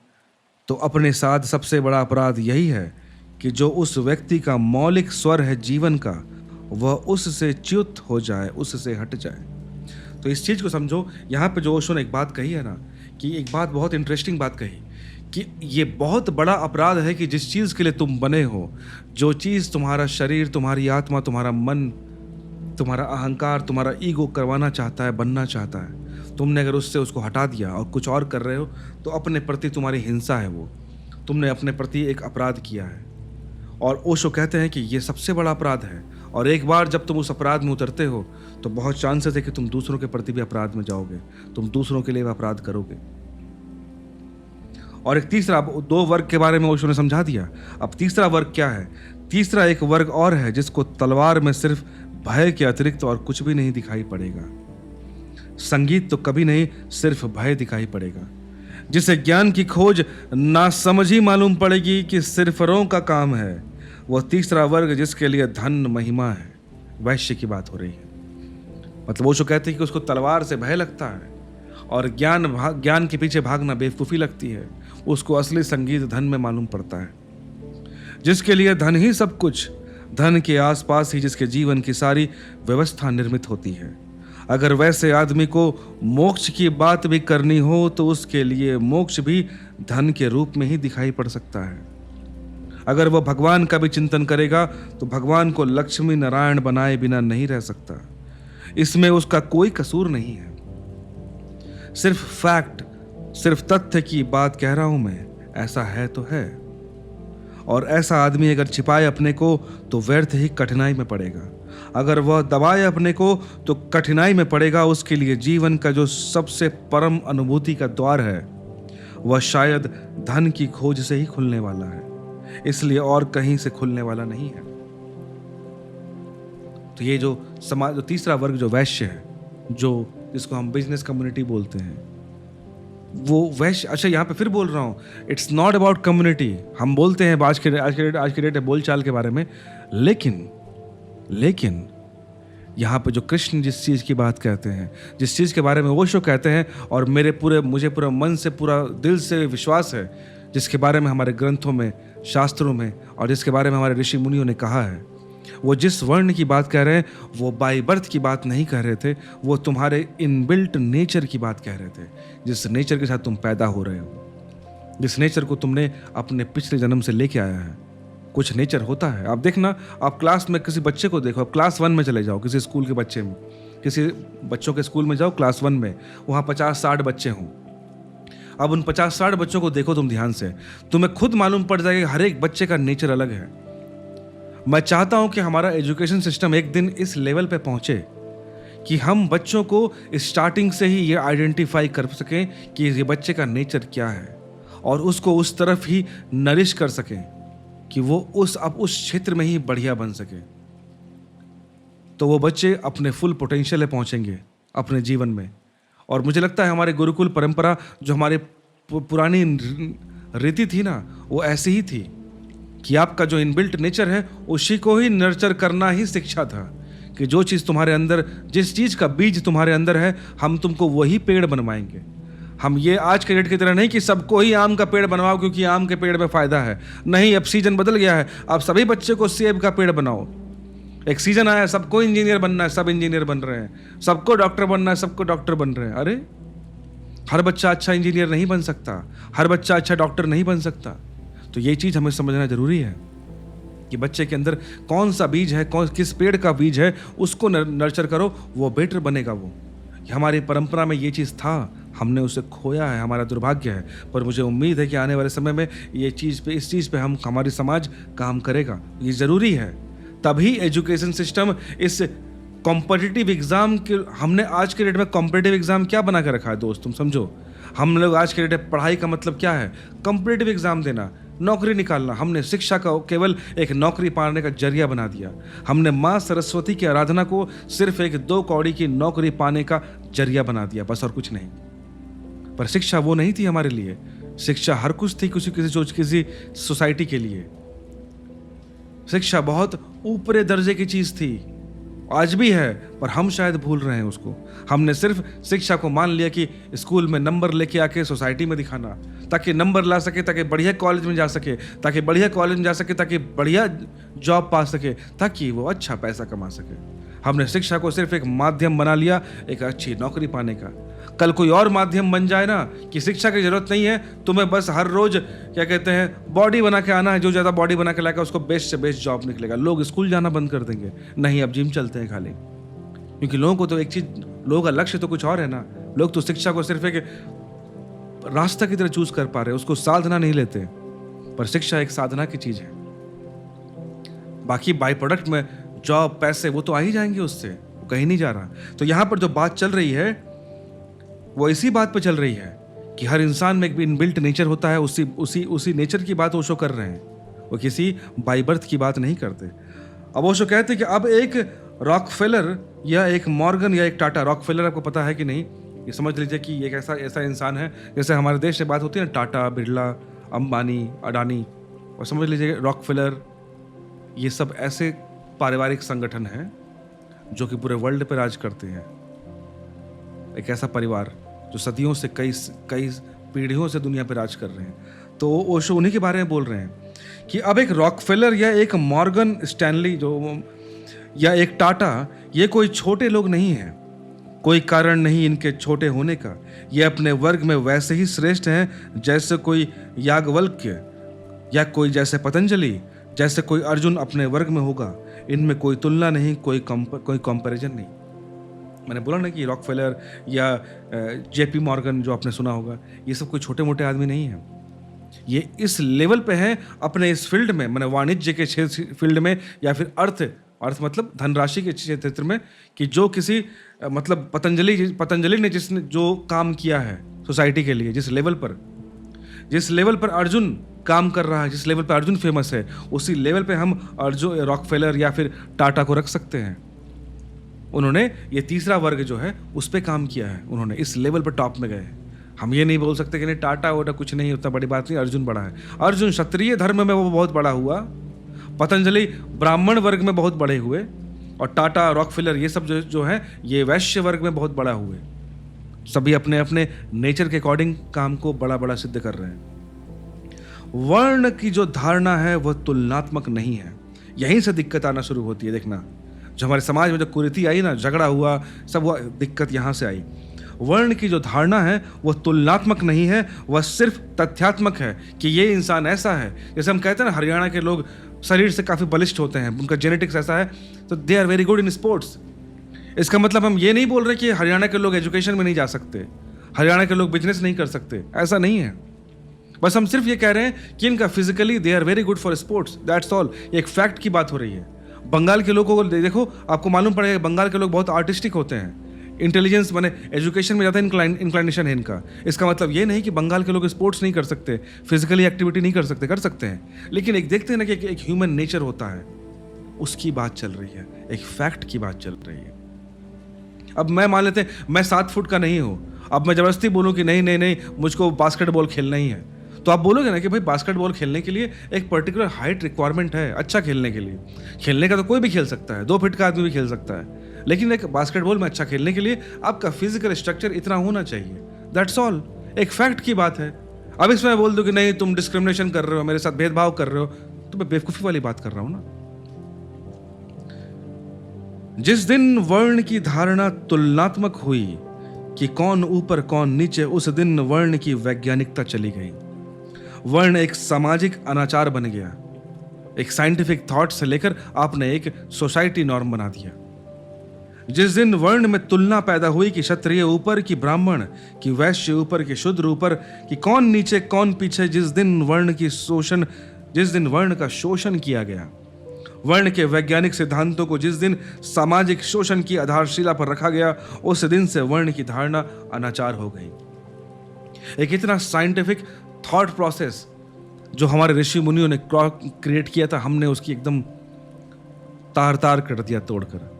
तो अपने साथ सबसे बड़ा अपराध यही है कि जो उस व्यक्ति का मौलिक स्वर है जीवन का, वह उससे च्युत हो जाए, उससे हट जाए। तो इस चीज़ को समझो। यहाँ पे जो ओशो ने एक बात कही है ना, कि एक बात बहुत इंटरेस्टिंग बात कही कि ये बहुत बड़ा अपराध है कि जिस चीज़ के लिए तुम बने हो, जो चीज़ तुम्हारा शरीर, तुम्हारी आत्मा, तुम्हारा मन, तुम्हारा अहंकार, तुम्हारा ईगो करवाना चाहता है, बनना चाहता है, तुमने अगर उससे उसको हटा दिया और कुछ और कर रहे हो तो अपने प्रति तुम्हारी हिंसा है, वो तुमने अपने प्रति एक अपराध किया है। और ओशो कहते हैं कि ये सबसे बड़ा अपराध है। और एक बार जब तुम उस अपराध में उतरते हो तो बहुत चांसेस है कि तुम दूसरों के प्रति भी अपराध में जाओगे, तुम दूसरों के लिए भी अपराध करोगे। और एक तीसरा, दो वर्ग के बारे में ओशो ने समझा दिया। अब तीसरा वर्ग क्या है? तीसरा एक वर्ग और है जिसको तलवार में सिर्फ भय के अतिरिक्त और कुछ भी नहीं दिखाई पड़ेगा। संगीत तो कभी नहीं, सिर्फ भय दिखाई पड़ेगा। जिसे ज्ञान की खोज नासमझी मालूम पड़ेगी कि सिरफरों का काम है, वह तीसरा वर्ग जिसके लिए धन महिमा है। वैश्य की बात हो रही है। मतलब ओशो कहते हैं कि उसको तलवार से भय लगता है और ज्ञान के पीछे भागना बेवकूफ़ी लगती है। उसको असली संगीत धन में मालूम पड़ता है। जिसके लिए धन ही सब कुछ, धन के आसपास ही जिसके जीवन की सारी व्यवस्था निर्मित होती है। अगर वैसे आदमी को मोक्ष की बात भी करनी हो तो उसके लिए मोक्ष भी धन के रूप में ही दिखाई पड़ सकता है। अगर वह भगवान का भी चिंतन करेगा तो भगवान को लक्ष्मी नारायण बनाए बिना नहीं रह सकता। इसमें उसका कोई कसूर नहीं है। सिर्फ फैक्ट, सिर्फ तथ्य की बात कह रहा हूं मैं, ऐसा है तो है। और ऐसा आदमी अगर छिपाए अपने को तो व्यर्थ ही कठिनाई में पड़ेगा। अगर वह दबाए अपने को तो कठिनाई में पड़ेगा। उसके लिए जीवन का जो सबसे परम अनुभूति का द्वार है वह शायद धन की खोज से ही खुलने वाला है, इसलिए और कहीं से खुलने वाला नहीं है। तो ये जो समाज, जो तीसरा वर्ग जो वैश्य है, जो जिसको हम बिजनेस कम्युनिटी बोलते हैं, वो वैश्य। अच्छा, यहाँ पे फिर बोल रहा हूँ, इट्स नॉट अबाउट कम्युनिटी। हम बोलते हैं आज के डेट बोलचाल के बारे में, लेकिन यहाँ पे जो कृष्ण जिस चीज़ की बात कहते हैं, जिस चीज़ के बारे में ओशो कहते हैं, और मुझे पूरा मन से, पूरा दिल से विश्वास है, जिसके बारे में हमारे ग्रंथों में, शास्त्रों में, और जिसके बारे में हमारे ऋषि मुनियों ने कहा है, वो जिस वर्ण की बात कह रहे हैं वो बाय बर्थ की बात नहीं कह रहे थे। वो तुम्हारे इनबिल्ट नेचर की बात कह रहे थे, जिस नेचर के साथ तुम पैदा हो रहे हो, जिस नेचर को तुमने अपने पिछले जन्म से लेके आया है। कुछ नेचर होता है। आप देखना, आप क्लास में किसी बच्चे को देखो, आप क्लास 1 में चले जाओ, किसी स्कूल के बच्चे में, किसी बच्चों के स्कूल में जाओ क्लास 1 में, वहाँ 50-60 बच्चे हों। अब उन 50-60 बच्चों को देखो तुम ध्यान से, तुम्हें खुद मालूम पड़ जाएगा कि हर एक बच्चे का नेचर अलग है। मैं चाहता हूं कि हमारा एजुकेशन सिस्टम एक दिन इस लेवल पे पहुंचे कि हम बच्चों को स्टार्टिंग से ही ये आइडेंटिफाई कर सकें कि ये बच्चे का नेचर क्या है, और उसको उस तरफ ही नरिश कर सकें कि वो उस क्षेत्र में ही बढ़िया बन सके। तो वो बच्चे अपने फुल पोटेंशियल पे पहुंचेंगे अपने जीवन में। और मुझे लगता है हमारे गुरुकुल परंपरा, जो हमारे पुरानी रीति थी ना, वो ऐसी ही थी कि आपका जो इनबिल्ट नेचर है उसी को ही नर्चर करना ही शिक्षा था। कि जो चीज़ तुम्हारे अंदर, जिस चीज़ का बीज तुम्हारे अंदर है, हम तुमको वही पेड़ बनवाएंगे। हम ये आज के डेट की तरह नहीं कि सबको ही आम का पेड़ बनवाओ क्योंकि आम के पेड़ में फ़ायदा है। नहीं, अब सीजन बदल गया है। अब सभी बच्चे को सेब का पेड़ बनाओ। एक सीजन आया, सबको इंजीनियर बनना है, सब इंजीनियर बन रहे हैं। सबको डॉक्टर बनना है, सबको डॉक्टर बन रहे हैं। अरे, हर बच्चा अच्छा इंजीनियर नहीं बन सकता, हर बच्चा अच्छा डॉक्टर नहीं बन सकता। तो ये चीज़ हमें समझना जरूरी है कि बच्चे के अंदर कौन सा बीज है, किस पेड़ का बीज है, उसको नर्चर करो, वो बेटर बनेगा। वो हमारी परंपरा में ये चीज़ था, हमने उसे खोया है, हमारा दुर्भाग्य है। पर मुझे उम्मीद है कि आने वाले समय में इस चीज़ पे हमारी समाज काम करेगा। ये ज़रूरी है, तभी एजुकेशन सिस्टम इस कॉम्पिटिटिव एग्जाम के हमने आज के डेट में कॉम्पिटिटिव एग्जाम क्या बना के रखा है दोस्त, तुम समझो। हम लोग आज के डेट में पढ़ाई का मतलब क्या है? कॉम्पिटिटिव एग्जाम देना, नौकरी निकालना। हमने शिक्षा का केवल एक नौकरी पाने का जरिया बना दिया। हमने माँ सरस्वती की आराधना को सिर्फ एक 2 कौड़ी की नौकरी पाने का जरिया बना दिया, बस और कुछ नहीं। पर शिक्षा वो नहीं थी हमारे लिए। शिक्षा हर कुछ थी किसी सोसाइटी के लिए। शिक्षा बहुत ऊपरे दर्जे की चीज थी, आज भी है, पर हम शायद भूल रहे हैं उसको। हमने सिर्फ शिक्षा को मान लिया कि स्कूल में नंबर लेके आके सोसाइटी में दिखाना, ताकि नंबर ला सके, ताकि बढ़िया कॉलेज में जा सके, ताकि बढ़िया कॉलेज में जा सके, ताकि बढ़िया जॉब पा सके, ताकि वो अच्छा पैसा कमा सके। हमने शिक्षा को सिर्फ एक माध्यम बना लिया एक अच्छी नौकरी पाने का। कल कोई और माध्यम बन जाए ना कि शिक्षा की जरूरत नहीं है, तुम्हें बस हर रोज क्या कहते हैं बॉडी बना के आना है, जो ज्यादा बॉडी बना के लाएगा उसको बेस्ट से बेस्ट जॉब निकलेगा। लोग स्कूल जाना बंद कर देंगे, नहीं अब जिम चलते हैं खाली। क्योंकि लोगों को तो एक चीज, लोगों का लक्ष्य तो कुछ और है ना। लोग तो शिक्षा को सिर्फ एक रास्ता की तरह चूज कर पा रहे हैं, उसको साधना नहीं लेते। पर शिक्षा एक साधना की चीज है। बाकी बाई प्रोडक्ट में जॉब, पैसे वो तो आ ही जाएंगे, उससे वो कहीं नहीं जा रहा। तो यहां पर जो बात चल रही है वो इसी बात पे चल रही है कि हर इंसान में एक इनबिल्ट नेचर होता है। उसी नेचर की बात ओशो कर रहे हैं, वो किसी बाई बर्थ की बात नहीं करते। अब ओशो कहते हैं कि अब एक रॉकफेलर या एक मॉर्गन या एक टाटा, रॉकफेलर आपको पता है कि नहीं, ये समझ लीजिए कि एक ऐसा इंसान है, जैसे हमारे देश में बात होती है ना, टाटा, बिरला, अंबानी, अडानी, और समझ लीजिए रॉकफेलर, ये सब ऐसे पारिवारिक संगठन हैं जो कि पूरे वर्ल्ड पर राज करते हैं। एक ऐसा परिवार जो सदियों से कई पीढ़ियों से दुनिया पर राज कर रहे हैं। तो ओशो उन्हीं के बारे में बोल रहे हैं कि अब एक रॉकफेलर या एक मॉर्गन स्टैनली या एक टाटा, ये कोई छोटे लोग नहीं हैं। कोई कारण नहीं इनके छोटे होने का। ये अपने वर्ग में वैसे ही श्रेष्ठ हैं जैसे कोई याज्ञवल्क्य या कोई जैसे पतंजलि, जैसे कोई अर्जुन अपने वर्ग में होगा। इनमें कोई तुलना नहीं, कोई कंपैरिजन नहीं। मैंने बोला ना कि रॉकफेलर या जेपी मॉर्गन जो आपने सुना होगा, ये सब कोई छोटे मोटे आदमी नहीं है। ये इस लेवल पे हैं अपने इस फील्ड में, मैंने वाणिज्य के फील्ड में, या फिर अर्थ मतलब धनराशि के क्षेत्र में, कि जो किसी मतलब पतंजलि ने जिसने जो काम किया है सोसाइटी के लिए, जिस लेवल पर अर्जुन काम कर रहा है, जिस लेवल पर अर्जुन फेमस है, उसी लेवल पे हम अर्जुन, रॉकफेलर या फिर टाटा को रख सकते हैं। उन्होंने ये तीसरा वर्ग जो है उस पे काम किया है, उन्होंने इस लेवल पर टॉप में गए हैं। हम ये नहीं बोल सकते कि नहीं टाटा वोटा कुछ नहीं, उतना बड़ी बात नहीं, अर्जुन बड़ा है। अर्जुन क्षत्रिय धर्म में वो बहुत बड़ा हुआ, पतंजलि ब्राह्मण वर्ग में बहुत बड़े हुए, और टाटा, रॉकफेलर ये सब जो है ये वैश्य वर्ग में बहुत बड़ा हुए। सभी अपने अपने नेचर के अकॉर्डिंग काम को बड़ा बड़ा सिद्ध कर रहे हैं। वर्ण की जो धारणा है वह तुलनात्मक नहीं है। यहीं से दिक्कत आना शुरू होती है। देखना, जो हमारे समाज में जो कुरीति आई ना, झगड़ा हुआ, सब हुआ, दिक्कत यहाँ से आई। वर्ण की जो धारणा है वह तुलनात्मक नहीं है, वह सिर्फ तथ्यात्मक है कि ये इंसान ऐसा है। जैसे हम कहते हैं ना, हरियाणा के लोग शरीर से काफ़ी बलिष्ठ होते हैं, उनका जेनेटिक्स ऐसा है, तो they are very good in sports. इसका मतलब हम ये नहीं बोल रहे कि हरियाणा के लोग एजुकेशन में नहीं जा सकते, हरियाणा के लोग बिजनेस नहीं कर सकते, ऐसा नहीं है। बस हम सिर्फ ये कह रहे हैं कि इनका physically they are very good for sports, that's all. एक फैक्ट की बात हो रही है। बंगाल के लोगों को देखो, आपको मालूम पड़ेगा बंगाल के लोग बहुत आर्टिस्टिक होते हैं, इंटेलिजेंस माने एजुकेशन में ज़्यादा इंक्लाइनेशन है इनका। इसका मतलब ये नहीं कि बंगाल के लोग स्पोर्ट्स नहीं कर सकते, फिजिकली एक्टिविटी नहीं कर सकते हैं। लेकिन एक देखते हैं ना कि एक ह्यूमन नेचर होता है, उसकी बात चल रही है, एक फैक्ट की बात चल रही है। अब मैं मान लेते हैं मैं 7 फुट का नहीं हूँ, अब मैं ज़बरदस्ती बोलूँ कि नहीं मुझको बास्केटबॉल खेलना ही है, तो आप बोलोगे ना कि भाई बास्केटबॉल खेलने के लिए एक पर्टिकुलर हाइट रिक्वायरमेंट है अच्छा खेलने के लिए। खेलने का तो कोई भी खेल सकता है, 2 फीट का आदमी भी खेल सकता है, लेकिन एक बास्केटबॉल में अच्छा खेलने के लिए आपका फिजिकल स्ट्रक्चर इतना होना चाहिए, दैट्स ऑल। एक फैक्ट की बात है। अब इसमें मैं बोल दूं कि नहीं तुम डिस्क्रिमिनेशन कर रहे हो, मेरे साथ भेदभाव कर रहे हो, तो मैं बेवकूफ़ी वाली बात कर रहा हूं ना। जिस दिन वर्ण की धारणा तुलनात्मक हुई कि कौन ऊपर कौन नीचे, उस दिन वर्ण की वैज्ञानिकता चली गई। वर्ण एक सामाजिक अनाचार बन गया। एक साइंटिफिक थॉट से लेकर आपने एक सोसाइटी नॉर्म बना दिया। जिस दिन वर्ण में तुलना पैदा हुई कि क्षत्रिय ऊपर कि ब्राह्मण, कि वैश्य ऊपर कि शूद्र ऊपर, कि कौन नीचे कौन पीछे, जिस दिन वर्ण का शोषण किया गया, वर्ण के वैज्ञानिक सिद्धांतों को जिस दिन सामाजिक शोषण की आधारशिला पर रखा गया, उस दिन से वर्ण की धारणा अनाचार हो गई। एक इतना साइंटिफिक थॉट प्रोसेस जो हमारे ऋषि मुनियों ने क्रिएट किया था, हमने उसकी एकदम तार तार कर दिया तोड़कर।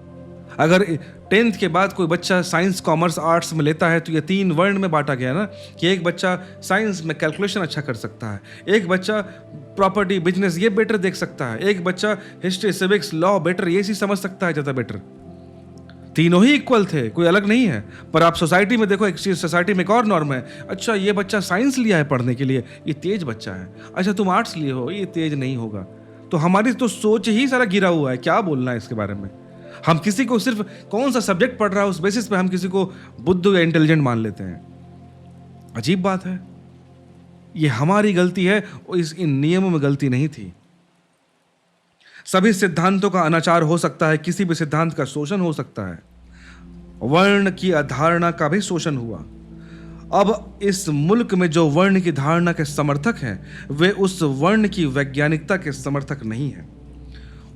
अगर 10th के बाद कोई बच्चा साइंस, कॉमर्स, आर्ट्स में लेता है तो ये 3 वर्ण में बांटा गया ना, कि एक बच्चा साइंस में कैलकुलेशन अच्छा कर सकता है, एक बच्चा प्रॉपर्टी, बिजनेस ये बेटर देख सकता है, एक बच्चा हिस्ट्री, सिविक्स, लॉ बेटर ये चीज समझ सकता है ज़्यादा बेटर। तीनों ही इक्वल थे, कोई अलग नहीं है। पर आप सोसाइटी में देखो, एक चीज सोसाइटी में एक और नॉर्म है, अच्छा ये बच्चा साइंस लिया है पढ़ने के लिए, ये तेज बच्चा है, अच्छा तुम आर्ट्स लिए हो, ये तेज नहीं होगा। तो हमारी तो सोच ही सारा गिरा हुआ है, क्या बोलना है इसके बारे में। हम किसी को सिर्फ कौन सा सब्जेक्ट पढ़ रहा है उस बेसिस पे हम किसी को बुद्धू या इंटेलिजेंट मान लेते हैं। अजीब बात है, ये हमारी गलती है, इन नियमों में गलती नहीं थी। सभी सिद्धांतों का अनाचार हो सकता है, किसी भी सिद्धांत का शोषण हो सकता है। वर्ण की अवधारणा का भी शोषण हुआ। अब इस मुल्क में जो वर्ण की धारणा के समर्थक हैं, वे उस वर्ण की वैज्ञानिकता के समर्थक नहीं हैं।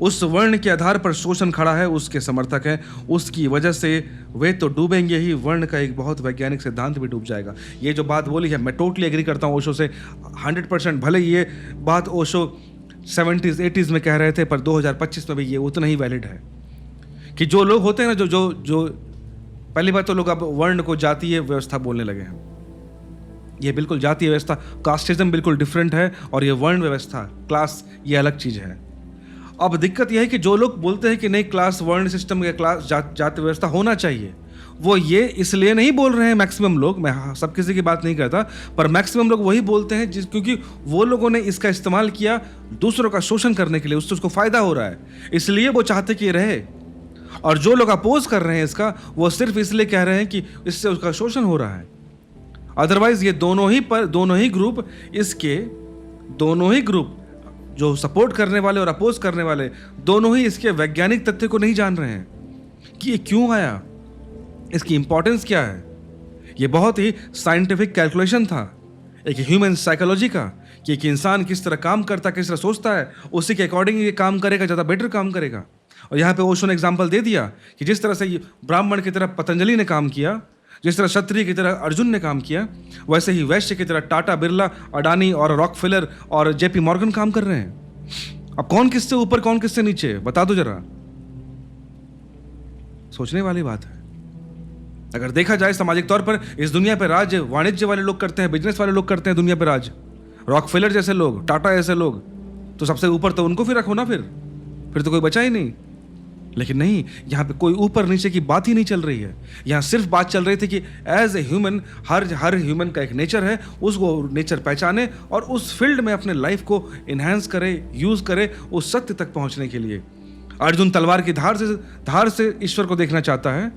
उस वर्ण के आधार पर शोषण खड़ा है, उसके समर्थक हैं, उसकी वजह से वे तो डूबेंगे ही, वर्ण का एक बहुत वैज्ञानिक सिद्धांत भी डूब जाएगा। ये जो बात बोली है, मैं टोटली एग्री करता हूँ ओशो से 100%। भले ये बात ओशो 70s 80s में कह रहे थे, पर 2025 में भी ये उतना ही वैलिड है कि जो लोग होते हैं ना, जो पहली बात तो लोग अब वर्ण को जातीय व्यवस्था बोलने लगे हैं। ये बिल्कुल जातीय व्यवस्था, कास्टिज्म बिल्कुल डिफरेंट है, और ये वर्ण व्यवस्था, क्लास, ये अलग चीज है। अब दिक्कत यह है कि जो लोग बोलते हैं कि नहीं क्लास, वर्ण सिस्टम या क्लास, जाति व्यवस्था होना चाहिए, वो ये इसलिए नहीं बोल रहे हैं मैक्सिमम लोग, मैं सब किसी की बात नहीं करता, पर मैक्सिमम लोग वही बोलते हैं क्योंकि वो लोगों ने इसका इस्तेमाल किया दूसरों का शोषण करने के लिए, उससे उसको फायदा हो रहा है, इसलिए वो चाहते कि ये रहे। और जो लोग अपोज कर रहे हैं इसका, वो सिर्फ इसलिए कह रहे हैं कि इससे उसका शोषण हो रहा है। अदरवाइज ये दोनों ही ग्रुप, इसके दोनों ही ग्रुप, जो सपोर्ट करने वाले और अपोज करने वाले, दोनों ही इसके वैज्ञानिक तथ्य को नहीं जान रहे हैं कि ये क्यों आया, इसकी इंपॉर्टेंस क्या है। ये बहुत ही साइंटिफिक कैलकुलेशन था एक ह्यूमन साइकोलॉजी का, कि एक इंसान किस तरह काम करता, किस तरह सोचता है, उसी के अकॉर्डिंग ये काम करेगा, ज़्यादा बेटर काम करेगा। और यहाँ पे ओशो ने एग्जाम्पल दे दिया कि जिस तरह से ब्राह्मण की तरह पतंजलि ने काम किया, जिस तरह क्षत्रिय की तरह अर्जुन ने काम किया, वैसे ही वैश्य की तरह टाटा, बिरला, अडानी और रॉकफेलर और जेपी मॉर्गन काम कर रहे हैं। अब कौन किससे ऊपर, कौन किससे नीचे, बता दो जरा। सोचने वाली बात है। अगर देखा जाए सामाजिक तौर पर, इस दुनिया पर राज वाणिज्य वाले लोग करते हैं, बिजनेस वाले लोग करते हैं दुनिया पर राज, रॉकफेलर जैसे लोग, टाटा जैसे लोग, तो सबसे ऊपर तो उनको फिर रखो ना, फिर तो कोई बचा ही नहीं। लेकिन नहीं, यहाँ पे कोई ऊपर नीचे की बात ही नहीं चल रही है। यहाँ सिर्फ बात चल रही थी कि एज ए ह्यूमन, हर ह्यूमन का एक नेचर है, उसको नेचर पहचाने और उस फील्ड में अपने लाइफ को इन्हांस करे, यूज करे उस सत्य तक पहुंचने के लिए। अर्जुन तलवार की धार से ईश्वर को देखना चाहता है,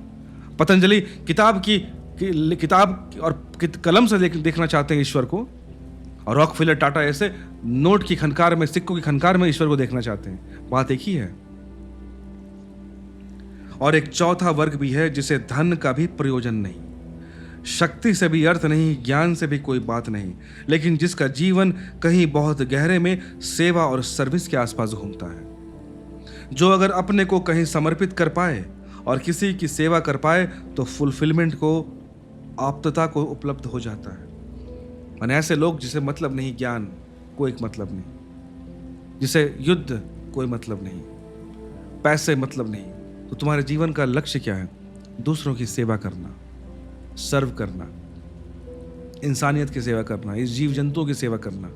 पतंजलि किताब और कलम से देखना चाहते हैं ईश्वर को, और रॉकफेलर, टाटा ऐसे नोट की खनकार में, सिक्कों की खनकार में ईश्वर को देखना चाहते हैं। बात एक ही है। और एक चौथा वर्ग भी है जिसे धन का भी प्रयोजन नहीं, शक्ति से भी अर्थ नहीं, ज्ञान से भी कोई बात नहीं, लेकिन जिसका जीवन कहीं बहुत गहरे में सेवा और सर्विस के आसपास घूमता है। जो अगर अपने को कहीं समर्पित कर पाए और किसी की सेवा कर पाए तो फुलफिलमेंट को, आप्तता को उपलब्ध हो जाता है। और ऐसे लोग जिसे मतलब नहीं ज्ञान, कोई एक मतलब नहीं, जिसे युद्ध कोई मतलब नहीं, पैसे मतलब नहीं, तो तुम्हारे जीवन का लक्ष्य क्या है? दूसरों की सेवा करना, सर्व करना, इंसानियत की सेवा करना, इस जीव जंतुओं की सेवा करना।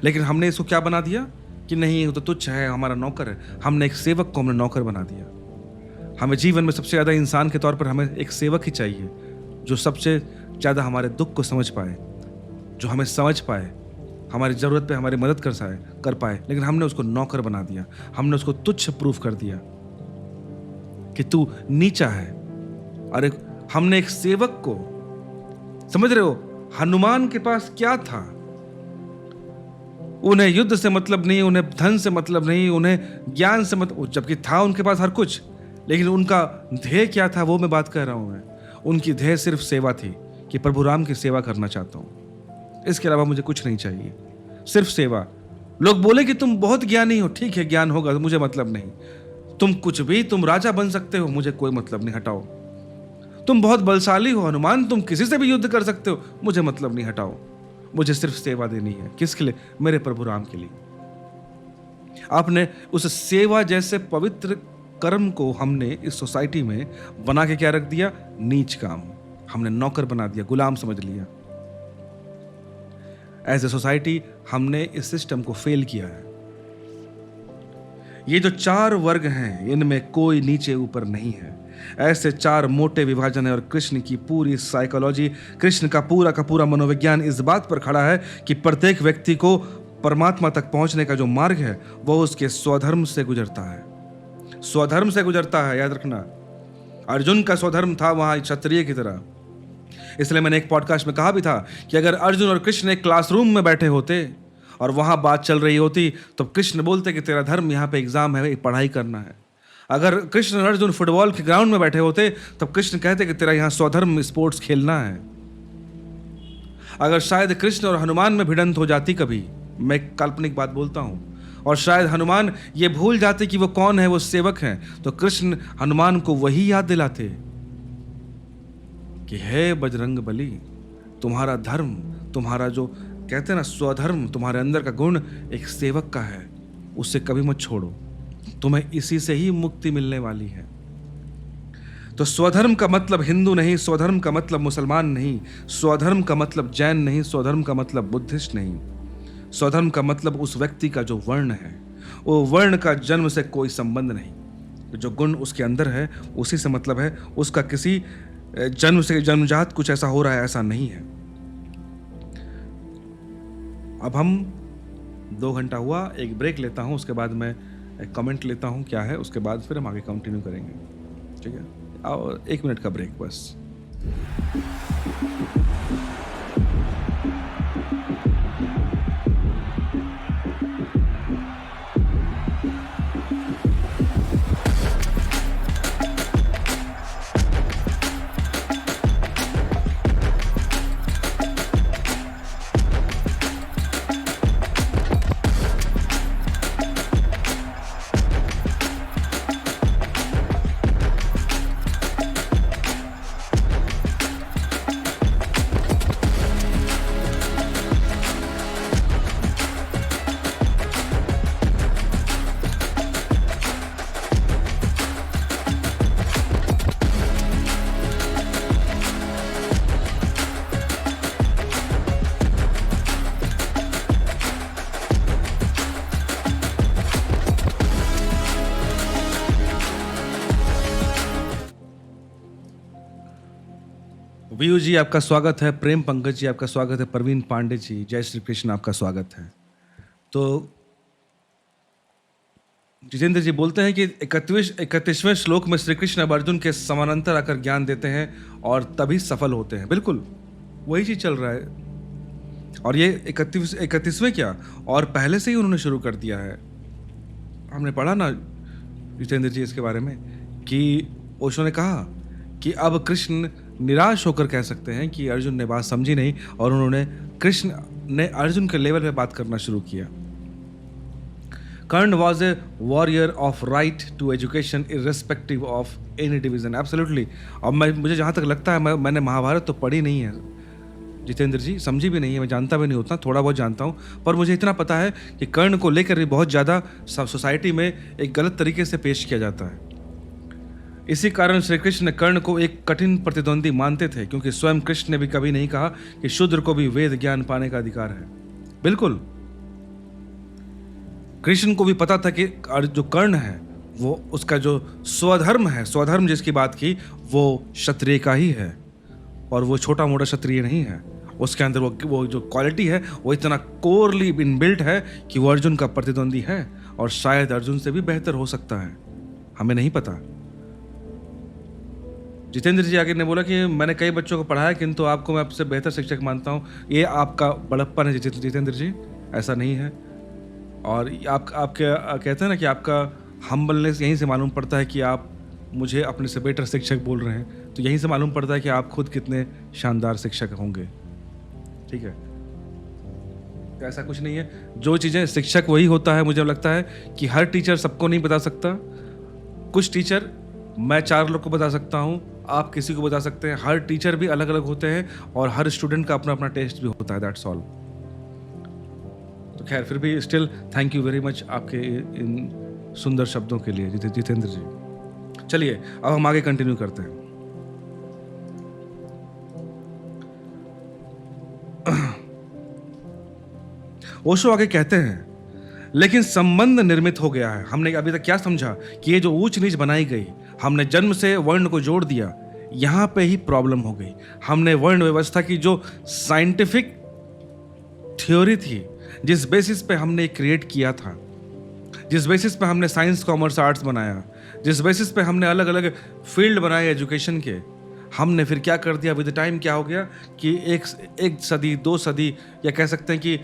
लेकिन हमने इसको क्या बना दिया कि नहीं, वो तो तुच्छ है, हमारा नौकर है। हमने एक सेवक को हमने नौकर बना दिया। हमें जीवन में सबसे ज़्यादा इंसान के तौर पर हमें एक सेवक ही चाहिए, जो सबसे ज़्यादा हमारे दुख को समझ पाए, जो हमें समझ पाए, हमारी ज़रूरत पे हमारी मदद कर पाए। लेकिन हमने उसको नौकर बना दिया, हमने उसको तुच्छ प्रूफ कर दिया कि तू नीचा है। और हमने एक सेवक को, समझ रहे हो, हनुमान के पास क्या था? उन्हें युद्ध से मतलब नहीं, उन्हें धन से मतलब नहीं, उन्हें ज्ञान से मतलब, जबकि था उनके पास हर कुछ, लेकिन उनका ध्येय क्या था वो मैं बात कर रहा हूं। मैं उनकी ध्येय सिर्फ सेवा थी कि प्रभु राम की सेवा करना चाहता हूं, इसके अलावा मुझे कुछ नहीं चाहिए, सिर्फ सेवा। लोग बोले कि तुम बहुत ज्ञानी हो, ठीक है ज्ञान होगा, मुझे मतलब नहीं। तुम कुछ भी, तुम राजा बन सकते हो, मुझे कोई मतलब नहीं, हटाओ। तुम बहुत बलशाली हो हनुमान, तुम किसी से भी युद्ध कर सकते हो, मुझे मतलब नहीं, हटाओ। मुझे सिर्फ सेवा देनी है। किसके लिए? मेरे प्रभु राम के लिए। आपने उस सेवा जैसे पवित्र कर्म को हमने इस सोसाइटी में बना के क्या रख दिया? नीच काम। हमने नौकर बना दिया, गुलाम समझ लिया। एज ए सोसाइटी हमने इस सिस्टम को फेल किया है। ये जो 4 वर्ग हैं, इनमें कोई नीचे ऊपर नहीं है। ऐसे 4 मोटे विभाजन है और कृष्ण की पूरी साइकोलॉजी, कृष्ण का पूरा मनोविज्ञान इस बात पर खड़ा है कि प्रत्येक व्यक्ति को परमात्मा तक पहुंचने का जो मार्ग है वो उसके स्वधर्म से गुजरता है। स्वधर्म से गुजरता है, याद रखना। अर्जुन का स्वधर्म था वहां क्षत्रिय की तरह। इसलिए मैंने एक पॉडकास्ट में कहा भी था कि अगर अर्जुन और कृष्ण एक क्लासरूम में बैठे होते और वहां बात चल रही होती तो कृष्ण बोलते कि तेरा धर्म यहाँ पे एग्जाम है, पढ़ाई करना है। अगर कृष्ण और अर्जुन फुटबॉल के ग्राउंड में बैठे होते तब कृष्ण कहते कि तेरा यहाँ स्वधर्म स्पोर्ट्स खेलना है। अगर शायद कृष्ण और हनुमान में भिड़ंत हो जाती कभी, मैं काल्पनिक बात बोलता हूं, और शायद हनुमान ये भूल जाते कि वो कौन है, वो सेवक हैं, तो कृष्ण हनुमान को वही याद दिलाते कि हे बजरंग बली, तुम्हारा धर्म, तुम्हारा जो कहते हैं ना स्वधर्म, तुम्हारे अंदर का गुण एक सेवक का है, उससे कभी मत छोड़ो, तुम्हें इसी से ही मुक्ति मिलने वाली है। तो स्वधर्म का मतलब हिंदू नहीं, स्वधर्म का मतलब मुसलमान नहीं, स्वधर्म का मतलब जैन नहीं, स्वधर्म का मतलब बुद्धिस्ट नहीं। स्वधर्म का मतलब उस व्यक्ति का जो वर्ण है, वो वर्ण का जन्म से कोई संबंध नहीं। जो गुण उसके अंदर है उसी से मतलब है, उसका किसी जन्म से जन्मजात कुछ ऐसा हो रहा है, ऐसा नहीं है। अब हम 2 घंटा हुआ, एक ब्रेक लेता हूं, उसके बाद मैं एक कमेंट लेता हूं क्या है, उसके बाद फिर हम आगे कंटिन्यू करेंगे। ठीक है, और 1 मिनट का ब्रेक बस। वीयू जी आपका स्वागत है, प्रेम पंकज जी आपका स्वागत है, प्रवीण पांडे जी, जय श्री कृष्ण आपका स्वागत है। तो जितेंद्र जी बोलते हैं कि 31वें श्लोक में श्री कृष्ण अब अर्जुन के समानांतर आकर ज्ञान देते हैं और तभी सफल होते हैं। बिल्कुल वही चीज चल रहा है, और ये 31वें क्या, और पहले से ही उन्होंने शुरू कर दिया है। हमने पढ़ा ना जितेंद्र जी इसके बारे में कि ओशो ने कहा कि अब कृष्ण निराश होकर कह सकते हैं कि अर्जुन ने बात समझी नहीं, और उन्होंने कृष्ण ने अर्जुन के लेवल पे बात करना शुरू किया। Karna was a warrior of right to education irrespective of any division. Absolutely. और मुझे जहाँ तक लगता है, मैंने महाभारत तो पढ़ी नहीं है जितेंद्र जी, समझी भी नहीं है, मैं जानता भी नहीं होता, थोड़ा बहुत जानता हूँ, पर मुझे इतना पता है कि कर्ण को लेकर भी बहुत ज़्यादा सोसाइटी में एक गलत तरीके से पेश किया जाता है। इसी कारण श्री कृष्ण कर्ण को एक कठिन प्रतिद्वंदी मानते थे, क्योंकि स्वयं कृष्ण ने भी कभी नहीं कहा कि शूद्र को भी वेद ज्ञान पाने का अधिकार है। बिल्कुल, कृष्ण को भी पता था कि जो कर्ण है वो उसका जो स्वधर्म है, स्वधर्म जिसकी बात की, वो क्षत्रिय का ही है, और वो छोटा मोटा क्षत्रिय नहीं है। उसके अंदर वो जो क्वालिटी है वो इतना कोरली इनबिल्ट है कि वो अर्जुन का प्रतिद्वंदी है, और शायद अर्जुन से भी बेहतर हो सकता है, हमें नहीं पता। जितेंद्र जी आगे ने बोला कि मैंने कई बच्चों को पढ़ाया, किंतु आपको मैं आपसे बेहतर शिक्षक मानता हूँ। ये आपका बड़प्पन है जितेंद्र जी, ऐसा नहीं है। और आपके कहते हैं ना कि आपका हम्बलनेस यहीं से मालूम पड़ता है कि आप मुझे अपने से बेटर शिक्षक बोल रहे हैं, तो यहीं से मालूम पड़ता है कि आप खुद कितने शानदार शिक्षक होंगे। ठीक है, ऐसा कुछ नहीं है। जो चीज़ें शिक्षक वही होता है, मुझे लगता है कि हर टीचर सबको नहीं बता सकता। कुछ टीचर मैं 4 लोग को बता सकता हूँ, आप किसी को बता सकते हैं। हर टीचर भी अलग अलग होते हैं और हर स्टूडेंट का अपना अपना टेस्ट भी होता है, दैट्स ऑल। तो खैर फिर भी still thank you very much आपके इन सुंदर शब्दों के लिए जितेंद्र जी। चलिए अब हम आगे कंटिन्यू करते हैं। ओशो आगे कहते हैं, लेकिन संबंध निर्मित हो गया है। हमने अभी तक क्या समझा कि ये जो ऊंच नीच बनाई गई, हमने जन्म से वर्ण को जोड़ दिया, यहां पे ही प्रॉब्लम हो गई। हमने वर्ण व्यवस्था की जो साइंटिफिक थ्योरी थी, जिस बेसिस पे हमने क्रिएट किया था, जिस बेसिस पे हमने साइंस कॉमर्स आर्ट्स बनाया, जिस बेसिस पे हमने अलग अलग फील्ड बनाए एजुकेशन के, हमने फिर क्या कर दिया विद टाइम? क्या हो गया कि एक सदी, 2 सदी, या कह सकते हैं कि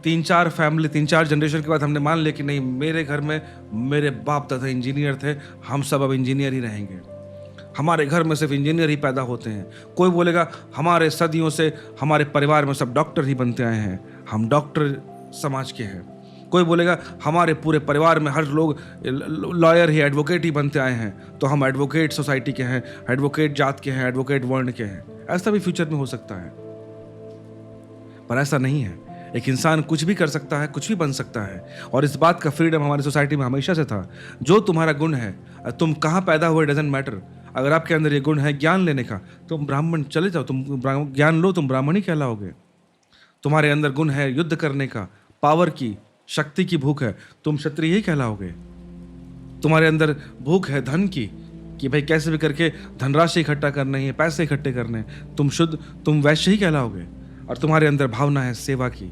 3-4 फैमिली, 3-4 जनरेशन के बाद हमने मान लिया कि नहीं, मेरे घर में मेरे बाप दादा इंजीनियर थे, हम सब अब इंजीनियर ही रहेंगे। हमारे घर में सिर्फ इंजीनियर ही पैदा होते हैं। कोई बोलेगा हमारे सदियों से हमारे परिवार में सब डॉक्टर ही बनते आए हैं, हम डॉक्टर समाज के हैं। कोई बोलेगा हमारे पूरे परिवार में हर लोग लॉयर ही, एडवोकेट ही बनते आए हैं, तो हम एडवोकेट सोसाइटी के हैं, एडवोकेट जात के हैं, एडवोकेट वर्ण के हैं। ऐसा भी फ्यूचर में हो सकता है, पर ऐसा नहीं है। एक इंसान कुछ भी कर सकता है, कुछ भी बन सकता है, और इस बात का फ्रीडम हमारी सोसाइटी में हमेशा से था। जो तुम्हारा गुण है, तुम कहाँ पैदा हुए डजेंट मैटर। अगर आपके अंदर ये गुण है ज्ञान लेने का, तुम ब्राह्मण चले जाओ, तुम ज्ञान लो, तुम ब्राह्मण ही कहलाओगे। तुम्हारे अंदर गुण है युद्ध करने का, पावर की, शक्ति की भूख है, तुम क्षत्रिय ही कहलाओगे। तुम्हारे अंदर भूख है धन की, कि भाई कैसे भी करके धनराशि इकट्ठा करनी है, पैसे इकट्ठे करने, तुम शुद्ध, तुम वैश्य ही कहलाओगे। और तुम्हारे अंदर भावना है सेवा की,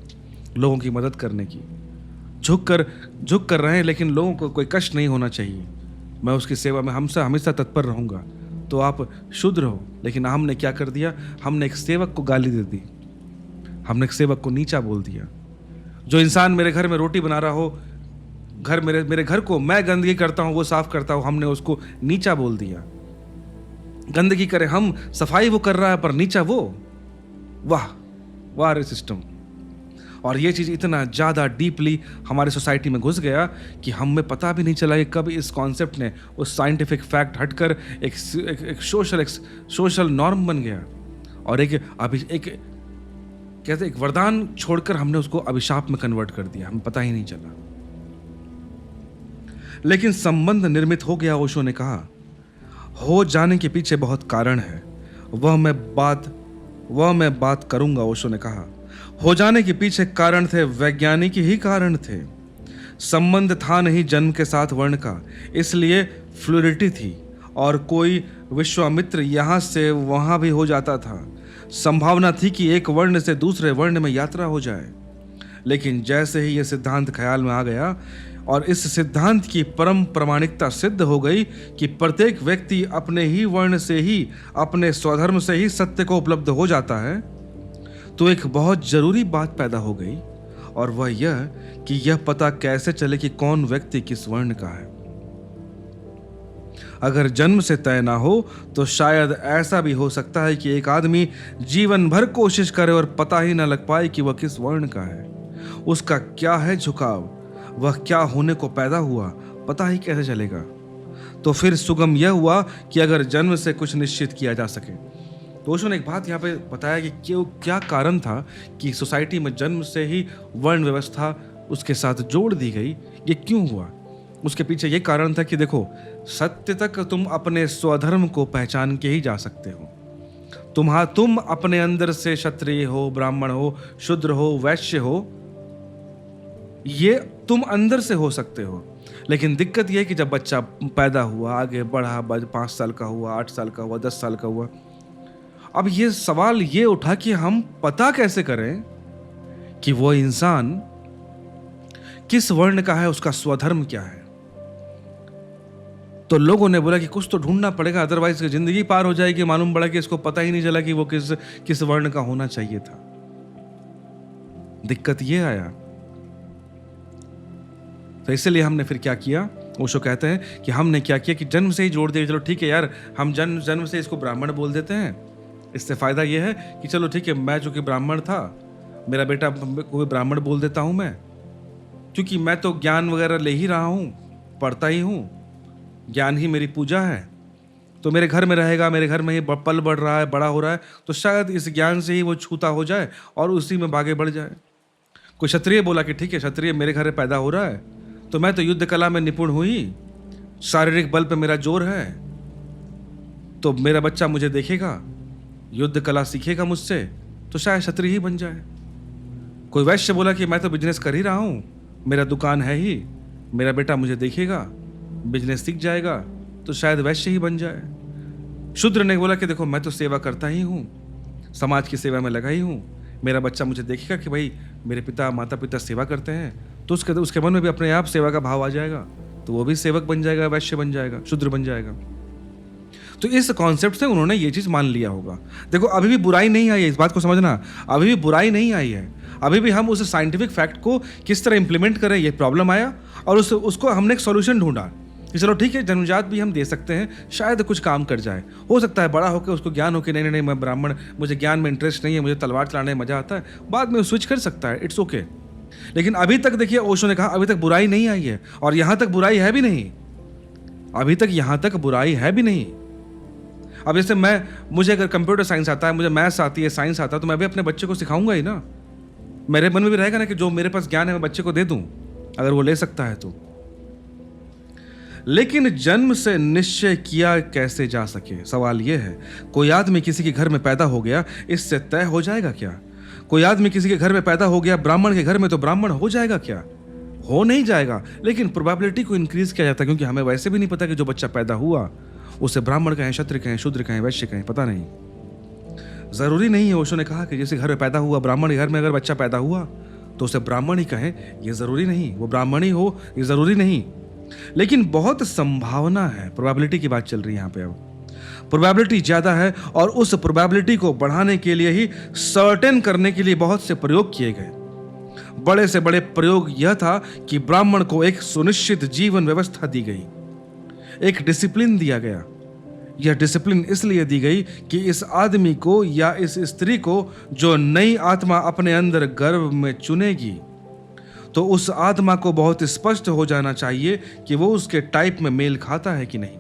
लोगों की मदद करने की। झुक कर रहे हैं, लेकिन लोगों को कोई कष्ट नहीं होना चाहिए, मैं उसकी सेवा में हमेशा तत्पर रहूंगा। तो आप शुद्ध रहो। लेकिन हमने क्या कर दिया? हमने एक सेवक को गाली दे दी, हमने एक सेवक को नीचा बोल दिया। जो इंसान मेरे घर में रोटी बना रहा हो, मेरे घर को मैं गंदगी करता हूँ, वो साफ करता हूँ, हमने उसको नीचा बोल दिया। गंदगी करे हम, सफाई वो कर रहा है, पर नीचा वो। वाह वाह रे सिस्टम। और ये चीज़ इतना ज़्यादा डीपली हमारे सोसाइटी में घुस गया कि हमें पता भी नहीं चला कि कब इस कॉन्सेप्ट ने उस साइंटिफिक फैक्ट हटकर एक सोशल नॉर्म बन गया, और एक वरदान छोड़कर हमने उसको अभिशाप में कन्वर्ट कर दिया, हमें पता ही नहीं चला। लेकिन संबंध निर्मित हो गया, ओशो ने कहा। हो जाने के पीछे बहुत कारण है, वह मैं बात करूंगा। ओशो ने कहा, हो जाने के पीछे कारण थे, वैज्ञानिक ही कारण थे। संबंध था नहीं जन्म के साथ वर्ण का, इसलिए फ्लूइडिटी थी, और कोई विश्वामित्र यहां से वहां भी हो जाता था। संभावना थी कि एक वर्ण से दूसरे वर्ण में यात्रा हो जाए। लेकिन जैसे ही यह सिद्धांत ख्याल में आ गया, और इस सिद्धांत की परम प्रामाणिकता सिद्ध हो गई कि प्रत्येक व्यक्ति अपने ही वर्ण से ही, अपने स्वधर्म से ही सत्य को उपलब्ध हो जाता है, तो एक बहुत जरूरी बात पैदा हो गई, और वह यह कि यह पता कैसे चले कि कौन व्यक्ति किस वर्ण का है। अगर जन्म से तय ना हो तो शायद ऐसा भी हो सकता है कि एक आदमी जीवन भर कोशिश करे और पता ही ना लग पाए कि वह किस वर्ण का है, उसका क्या है झुकाव, वह क्या होने को पैदा हुआ, पता ही कैसे चलेगा। तो फिर सुगम यह हुआ कि अगर जन्म से कुछ निश्चित किया जा सके। तो ओशो ने एक बात यहाँ पे बताया कि क्या कारण था कि सोसाइटी में जन्म से ही वर्ण व्यवस्था उसके साथ जोड़ दी गई, ये क्यों हुआ? उसके पीछे ये कारण था कि देखो, सत्य तक तुम अपने स्वधर्म को पहचान के ही जा सकते हो। तुम अपने अंदर से क्षत्रिय हो, ब्राह्मण हो, शूद्र हो, वैश्य हो, ये तुम अंदर से हो सकते हो। लेकिन दिक्कत यह है कि जब बच्चा पैदा हुआ, आगे बढ़ा, 5 साल का हुआ, 8 साल का हुआ, 10 साल का हुआ, अब ये सवाल ये उठा कि हम पता कैसे करें कि वो इंसान किस वर्ण का है, उसका स्वधर्म क्या है। तो लोगों ने बोला कि कुछ तो ढूंढना पड़ेगा, अदरवाइज जिंदगी पार हो जाएगी। मालूम पड़ा कि इसको पता ही नहीं चला कि वो किस वर्ण का होना चाहिए था। दिक्कत ये आया। तो इसलिए हमने फिर क्या किया, ओशो कहते हैं कि हमने क्या किया कि जन्म से ही जोड़ दिया। चलो ठीक है यार, हम जन्म से इसको ब्राह्मण बोल देते हैं। इससे फायदा यह है कि चलो ठीक है, मैं जो कि ब्राह्मण था, मेरा बेटा को भी ब्राह्मण बोल देता हूँ मैं, क्योंकि मैं तो ज्ञान वगैरह ले ही रहा हूँ, पढ़ता ही हूँ, ज्ञान ही मेरी पूजा है। तो मेरे घर में रहेगा, मेरे घर में ही पल बढ़ रहा है, बड़ा हो रहा है, तो शायद इस ज्ञान से ही वो छूता हो जाए और उसी में आगे बढ़ जाए। कोई क्षत्रिय बोला कि ठीक है, क्षत्रिय मेरे घर में पैदा हो रहा है, तो मैं तो युद्ध कला में निपुण हुई, शारीरिक बल पे मेरा जोर है, तो मेरा बच्चा मुझे देखेगा, युद्ध कला सीखेगा मुझसे, तो शायद क्षत्रिय ही बन जाए। कोई वैश्य बोला कि मैं तो बिजनेस कर ही रहा हूँ, मेरा दुकान है ही, मेरा बेटा मुझे देखेगा, बिजनेस सीख जाएगा, तो शायद वैश्य ही बन जाए। शूद्र ने बोला कि देखो मैं तो सेवा करता ही हूँ, समाज की सेवा में लगा ही हूँ, मेरा बच्चा मुझे देखेगा कि भाई मेरे पिता माता पिता सेवा करते हैं, तो उसके मन में भी अपने आप सेवा का भाव आ जाएगा, तो वो भी सेवक बन जाएगा, वैश्य बन जाएगा, शूद्र बन जाएगा। तो इस कॉन्सेप्ट से उन्होंने ये चीज मान लिया होगा। देखो अभी भी बुराई नहीं आई है, इस बात को समझना, अभी भी बुराई नहीं आई है, अभी भी हम उस साइंटिफिक फैक्ट को किस तरह इंप्लीमेंट करें, ये प्रॉब्लम आया और उसको हमने एक सॉल्यूशन ढूंढा कि चलो ठीक है, जन्मजात भी हम दे सकते हैं, शायद कुछ काम कर जाए। हो सकता है बड़ा होकर उसको ज्ञान हो कि नहीं, मैं ब्राह्मण, मुझे ज्ञान में इंटरेस्ट नहीं है, मुझे तलवार चलाने में मजा आता है, बाद में स्विच कर सकता है, इट्स ओके। लेकिन अभी तक देखिए, ओशो ने कहा अभी तक बुराई नहीं आई है, और यहां तक बुराई है भी नहीं, अभी तक यहां तक बुराई है भी नहीं। अब जैसे मुझे अगर कंप्यूटर साइंस आता है, मुझे मैथ्स आती है, साइंस आता है, तो मैं भी अपने बच्चे को सिखाऊंगा ही ना, मेरे मन में भी रहेगा ना कि जो मेरे पास ज्ञान है मैं बच्चे को दे दूं, अगर वो ले सकता है तो। लेकिन जन्म से निश्चय किया कैसे जा सके, सवाल यह है। कोई आदमी किसी के घर में पैदा हो गया, इससे तय हो जाएगा क्या? कोई आदमी किसी के घर में पैदा हो गया ब्राह्मण के घर में, तो ब्राह्मण हो जाएगा क्या? हो नहीं जाएगा, लेकिन प्रोबेबिलिटी को इंक्रीज किया जाता है, क्योंकि हमें वैसे भी नहीं पता कि जो बच्चा पैदा हुआ उसे ब्राह्मण कहें, क्षत्रिय कहें, शूद्र कहें, वैश्य कहें, पता नहीं, जरूरी नहीं है। ओशो ने कहा कि जैसे घर में पैदा हुआ, ब्राह्मण के घर में अगर बच्चा पैदा हुआ तो उसे ब्राह्मण ही कहें, यह जरूरी नहीं, वो ब्राह्मण ही हो ये जरूरी नहीं, लेकिन बहुत संभावना है, प्रोबेबिलिटी की बात चल रही है यहाँ पे। अब प्रोबेबिलिटी ज्यादा है, और उस प्रोबेबिलिटी को बढ़ाने के लिए ही, सर्टेन करने के लिए बहुत से प्रयोग किए गए। बड़े से बड़े प्रयोग यह था कि ब्राह्मण को एक सुनिश्चित जीवन व्यवस्था दी गई, एक डिसिप्लिन दिया गया। यह डिसिप्लिन इसलिए दी गई कि इस आदमी को या इस स्त्री को जो नई आत्मा अपने अंदर गर्भ में चुनेगी, तो उस आत्मा को बहुत स्पष्ट हो जाना चाहिए कि वो उसके टाइप में मेल खाता है कि नहीं।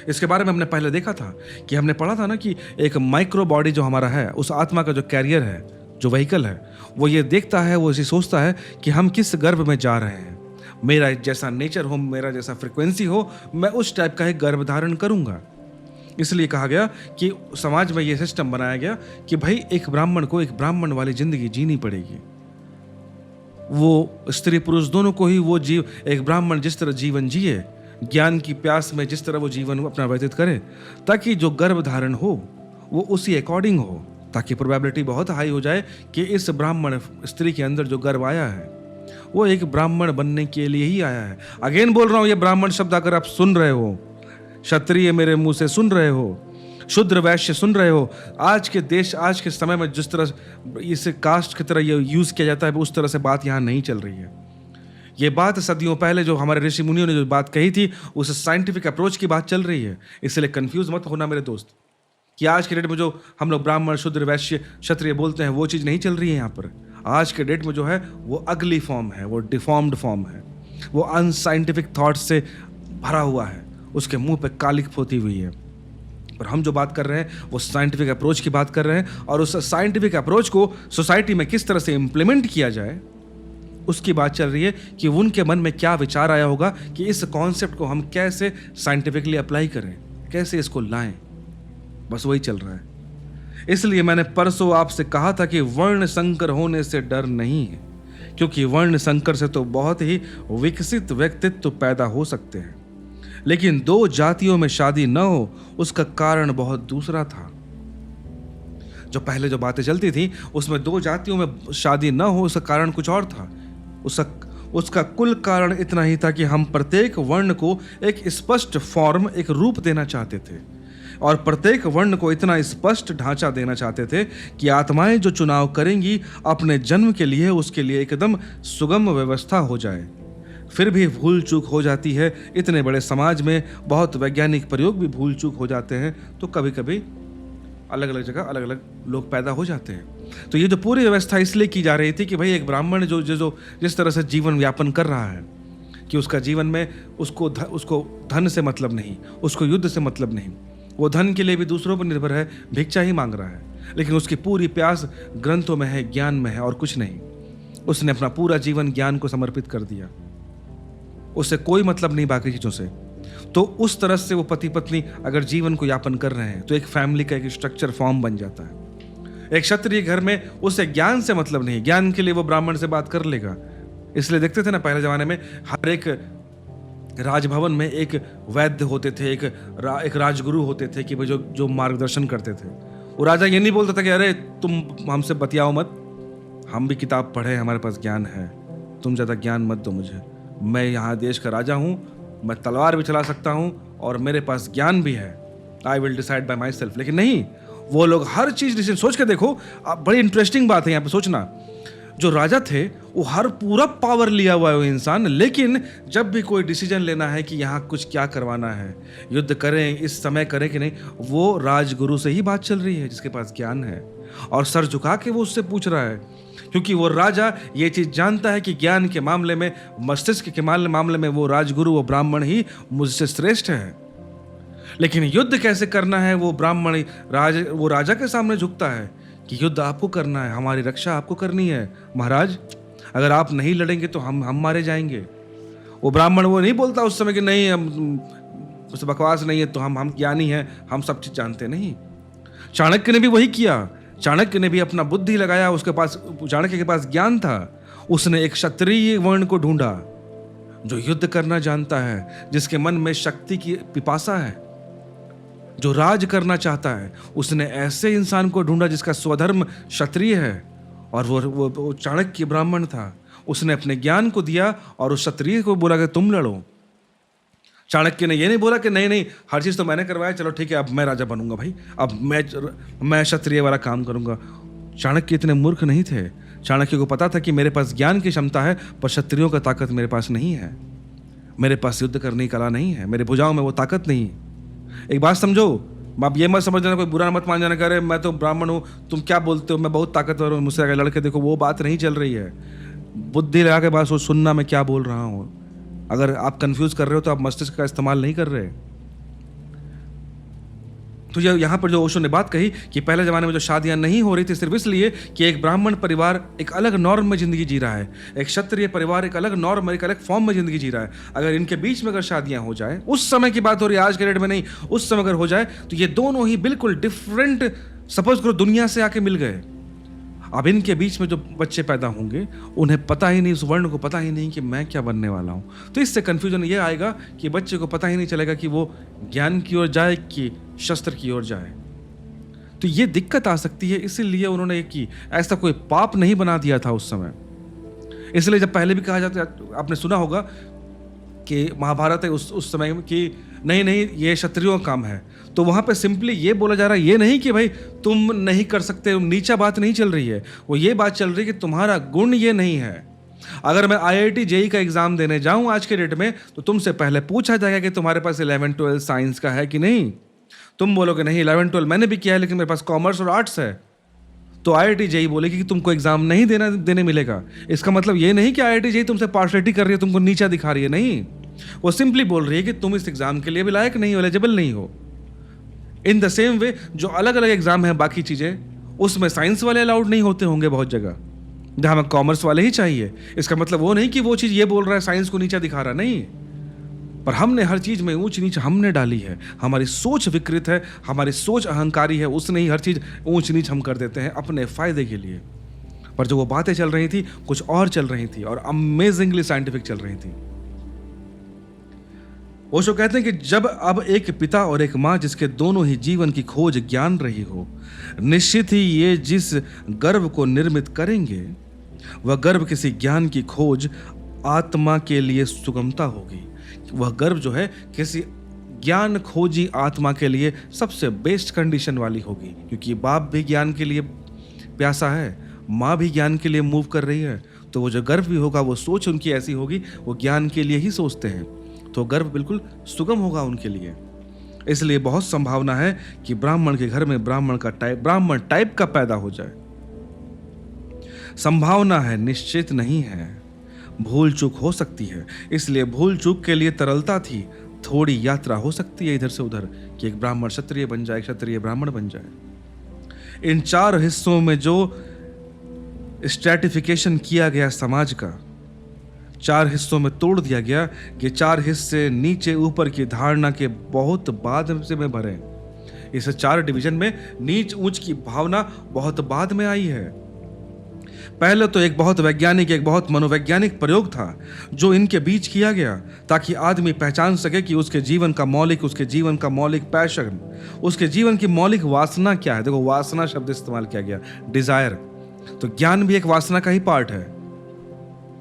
इसके बारे में हमने पहले देखा था कि हमने पढ़ा था ना कि एक माइक्रो बॉडी जो हमारा है, उस आत्मा का जो कैरियर है, जो व्हीकल है, वो ये देखता है, वो इसे सोचता है कि हम किस गर्भ में जा रहे हैं, मेरा जैसा नेचर हो, मेरा जैसा फ्रिक्वेंसी हो, मैं उस टाइप का एक गर्भ धारण करूंगा। इसलिए कहा गया कि समाज में यह सिस्टम बनाया गया कि भाई एक ब्राह्मण को एक ब्राह्मण वाली जिंदगी जीनी पड़ेगी। वो स्त्री पुरुष दोनों को ही वो एक ब्राह्मण जिस तरह जीवन जिए, ज्ञान की प्यास में जिस तरह वो जीवन अपना व्यतीत करे, ताकि जो गर्भ धारण हो वो उसी अकॉर्डिंग हो, ताकि प्रोबेबिलिटी बहुत हाई हो जाए कि इस ब्राह्मण स्त्री के अंदर जो गर्भ आया है वो एक ब्राह्मण बनने के लिए ही आया है। अगेन बोल रहा हूं, ये ब्राह्मण शब्द अगर आप सुन रहे हो, क्षत्रिय मेरे मुंह से सुन रहे हो, शुद्र वैश्य सुन रहे हो, आज के देश, आज के समय में जिस तरह इसे कास्ट की तरह ये यूज किया जाता है, उस तरह से बात यहाँ नहीं चल रही है। ये बात सदियों पहले जो हमारे ऋषि मुनियों ने जो बात कही थी, उस साइंटिफिक अप्रोच की बात चल रही है। इसलिए कंफ्यूज मत होना मेरे दोस्त, कि आज के डेट में जो हम लोग ब्राह्मण, शुद्र, वैश्य, क्षत्रिय बोलते हैं, वो चीज़ नहीं चल रही है यहाँ पर। आज के डेट में जो है वो अगली फॉर्म है, वो डिफॉर्म्ड फॉर्म है, वो अनसाइंटिफिक थॉट्स से भरा हुआ है, उसके मुंह पे कालिक पोती हुई है। और हम जो बात कर रहे हैं वो साइंटिफिक अप्रोच की बात कर रहे हैं, और उस साइंटिफिक अप्रोच को सोसाइटी में किस तरह से इम्प्लीमेंट किया जाए उसकी बात चल रही है, कि उनके मन में क्या विचार आया होगा कि इस कॉन्सेप्ट को हम कैसे साइंटिफिकली अप्लाई करें, कैसे इसको लाएं, बस वही चल रहा है। इसलिए मैंने परसों आपसे कहा था कि वर्ण संकर होने से डर नहीं है, क्योंकि वर्ण संकर से तो बहुत ही विकसित व्यक्तित्व पैदा हो सकते हैं, लेकिन दो जातियों में शादी न हो उसका कारण बहुत दूसरा था। जो पहले जो बातें चलती थी उसमें दो जातियों में शादी न हो उसका कारण कुछ और था। उसका कुल कारण इतना ही था कि हम प्रत्येक वर्ण को एक स्पष्ट फॉर्म, एक रूप देना चाहते थे, और प्रत्येक वर्ण को इतना स्पष्ट ढांचा देना चाहते थे कि आत्माएं जो चुनाव करेंगी अपने जन्म के लिए, उसके लिए एकदम सुगम व्यवस्था हो जाए। फिर भी भूल चूक हो जाती है, इतने बड़े समाज में बहुत वैज्ञानिक प्रयोग भी भूल चूक हो जाते हैं, तो कभी कभी अलग अलग जगह अलग अलग लोग पैदा हो जाते हैं। तो ये जो पूरी व्यवस्था इसलिए की जा रही थी कि भाई एक ब्राह्मण जो जो जिस तरह से जीवन यापन कर रहा है कि उसका जीवन में उसको धन से मतलब नहीं, उसको युद्ध से मतलब नहीं, वो धन के लिए भी दूसरों पर निर्भर है, भिक्षा ही मांग रहा है, लेकिन उसकी पूरी प्यास ग्रंथों में है, ज्ञान में है और कुछ नहीं। उसने अपना पूरा जीवन ज्ञान को समर्पित कर दिया, उससे कोई मतलब नहीं बाकी चीजों से। तो उस तरह से वो पति पत्नी अगर जीवन को यापन कर रहे हैं तो एक फैमिली का एक स्ट्रक्चर फॉर्म बन जाता है। एक क्षत्रिय घर में उसे ज्ञान से मतलब नहीं, ज्ञान के लिए वो ब्राह्मण से बात कर लेगा। इसलिए देखते थे ना पहले जमाने में हर एक राजभवन में एक वैद्य होते थे, एक राजगुरु होते थे कि भाई जो मार्गदर्शन करते थे। वो राजा ये नहीं बोलता था कि अरे तुम हमसे बतियाओ मत, हम भी किताब पढ़े, हमारे पास ज्ञान है, तुम ज़्यादा ज्ञान मत दो मुझे, मैं यहाँ देश का राजा हूँ, मैं तलवार भी चला सकता हूँ और मेरे पास ज्ञान भी है, I will decide bye my self. लेकिन नहीं, वो लोग हर चीज़ डिसीजन सोच के देखो। अब बड़ी इंटरेस्टिंग बात है यहाँ पे सोचना, जो राजा थे वो हर पूरा पावर लिया हुआ है वो इंसान, लेकिन जब भी कोई डिसीजन लेना है कि यहाँ कुछ क्या करवाना है, युद्ध करें, इस समय करें कि नहीं, वो राजगुरु से ही बात चल रही है जिसके पास ज्ञान है, और सर झुका के वो उससे पूछ रहा है, क्योंकि वो राजा ये चीज जानता है कि ज्ञान के मामले में, मस्तिष्क के मामले में वो राजगुरु, वो ब्राह्मण ही मुझसे श्रेष्ठ है। लेकिन युद्ध कैसे करना है वो ब्राह्मण वो राजा के सामने झुकता है कि युद्ध आपको करना है, हमारी रक्षा आपको करनी है महाराज, अगर आप नहीं लड़ेंगे तो हम मारे जाएंगे। वो ब्राह्मण वो नहीं बोलता उस समय कि नहीं, हम बकवास नहीं है, तो हम ज्ञानी हैं, हम सब चीज जानते नहीं। चाणक्य ने भी वही किया, चाणक्य ने भी अपना बुद्धि लगाया, उसके पास, चाणक्य के पास ज्ञान था, उसने एक क्षत्रिय वर्ण को ढूंढा जो युद्ध करना जानता है, जिसके मन में शक्ति की पिपासा है, जो राज करना चाहता है। उसने ऐसे इंसान को ढूंढा जिसका स्वधर्म क्षत्रिय है, और वो चाणक्य ब्राह्मण था। उसने अपने ज्ञान को दिया और उस क्षत्रिय को बोला कि तुम लड़ो। चाणक्य ने ये नहीं बोला कि नहीं हर चीज तो मैंने करवाया, चलो ठीक है अब मैं राजा बनूंगा भाई, अब मैं क्षत्रिय वाला काम करूंगा। चाणक्य इतने मूर्ख नहीं थे। चाणक्य को पता था कि मेरे पास ज्ञान की क्षमता है पर क्षत्रियों का ताकत मेरे पास नहीं है, मेरे पास युद्ध करने की कला नहीं है, मेरे भुजाओं में वो ताकत नहीं। एक बात समझो, आप ये मत समझ जाना, कोई बुरा मत मान जाना, करे मैं तो ब्राह्मण हूँ, तुम क्या बोलते हो, मैं बहुत ताकतवर हूँ, मुझसे लड़के देखो, वो बात नहीं चल रही है। बुद्धि लगा के बात सुनना मैं क्या बोल रहा हूँ। अगर आप कंफ्यूज कर रहे हो तो आप मस्तिष्क का इस्तेमाल नहीं कर रहे। तो यहाँ पर जो ओशो ने बात कही कि पहले जमाने में जो शादियां नहीं हो रही थी सिर्फ इसलिए कि एक ब्राह्मण परिवार एक अलग नॉर्म में जिंदगी जी रहा है, एक क्षत्रिय परिवार एक अलग नॉर्म, एक अलग फॉर्म में जिंदगी जी रहा है। अगर इनके बीच में अगर शादियां हो जाए, उस समय की बात हो रही है, आज के डेट में नहीं, उस समय अगर हो जाए तो ये दोनों ही बिल्कुल डिफरेंट, सपोज करो दुनिया से आके मिल गए। अब इनके बीच में जो बच्चे पैदा होंगे उन्हें पता ही नहीं, उस वर्ण को पता ही नहीं कि मैं क्या बनने वाला हूँ। तो इससे कन्फ्यूजन ये आएगा कि बच्चे को पता ही नहीं चलेगा कि वो ज्ञान की ओर जाए कि शस्त्र की ओर जाए। तो ये दिक्कत आ सकती है, इसीलिए उन्होंने ये की, ऐसा कोई पाप नहीं बना दिया था उस समय। इसलिए जब पहले भी कहा जाता है, आपने सुना होगा कि महाभारत है उस समय कि नहीं ये क्षत्रियों का काम है, तो वहां पे सिंपली ये बोला जा रहा है, ये नहीं कि भाई तुम नहीं कर सकते, नीचा बात नहीं चल रही है, वो ये बात चल रही है कि तुम्हारा गुण ये नहीं है। अगर मैं IIT JEE का एग्जाम देने जाऊं आज के डेट में तो तुमसे पहले पूछा जाएगा कि तुम्हारे पास 11-12 साइंस का है कि नहीं। तुम बोलोगे नहीं 11-12 मैंने भी किया है लेकिन मेरे पास कॉमर्स और आर्ट्स है, तो IIT JEE बोलेगी कि तुमको एग्जाम नहीं देने मिलेगा। इसका मतलब ये नहीं कि IIT JEE तुमसे पार्शलिटी कर रही है, तुमको नीचा दिखा रही है, नहीं, वो सिंपली बोल रही है कि तुम इस एग्जाम के लिए भी लायक नहीं हो, एलिजिबल नहीं हो। इन द सेम वे जो अलग अलग एग्जाम है बाकी चीजें, उसमें साइंस वाले अलाउड नहीं होते होंगे बहुत जगह, जहां हमें कॉमर्स वाले ही चाहिए। इसका मतलब वो नहीं कि वो चीज ये बोल रहा है साइंस को नीचा दिखा रहा, नहीं, पर हमने हर चीज में ऊंच नीच हमने डाली है, हमारी सोच विकृत है, हमारी सोच अहंकारी है, उसने ही हर चीज ऊंच नीच हम कर देते हैं अपने फायदे के लिए। पर जो वो बातें चल रही थी कुछ और चल रही थी और अमेजिंगली साइंटिफिक चल रही थी। ओशो कहते हैं कि जब अब एक पिता और एक माँ जिसके दोनों ही जीवन की खोज ज्ञान रही हो, निश्चित ही ये जिस गर्व को निर्मित करेंगे वह गर्व किसी ज्ञान की खोज आत्मा के लिए सुगमता होगी। वह गर्व जो है किसी ज्ञान खोजी आत्मा के लिए सबसे बेस्ट कंडीशन वाली होगी, क्योंकि बाप भी ज्ञान के लिए प्यासा है, माँ भी ज्ञान के लिए मूव कर रही है, तो वो जो गर्व भी होगा वो सोच उनकी ऐसी होगी, वो ज्ञान के लिए ही सोचते हैं, तो गर्व बिल्कुल सुगम होगा उनके लिए। इसलिए बहुत संभावना है कि ब्राह्मण के घर में ब्राह्मण टाइप का पैदा हो जाए। संभावना है, निश्चित नहीं है। भूल चूक हो सकती है, इसलिए भूल चूक के लिए तरलता थी। थोड़ी यात्रा हो सकती है इधर से उधर कि एक ब्राह्मण क्षत्रिय बन जाए, क्षत्रिय ब्राह्मण बन जाए। इन 4 हिस्सों में जो स्ट्रैटिफिकेशन किया गया समाज का, 4 हिस्सों में तोड़ दिया गया कि 4 हिस्से नीचे ऊपर की धारणा के बहुत बाद से में भरे। इस 4 डिवीजन में नीच ऊंच की भावना बहुत बाद में आई है। पहले तो एक बहुत वैज्ञानिक, एक बहुत मनोवैज्ञानिक प्रयोग था जो इनके बीच किया गया ताकि आदमी पहचान सके कि उसके जीवन का मौलिक पैशन, उसके जीवन की मौलिक वासना क्या है। देखो, वासना शब्द इस्तेमाल किया गया, डिजायर। तो ज्ञान भी एक वासना का ही पार्ट है।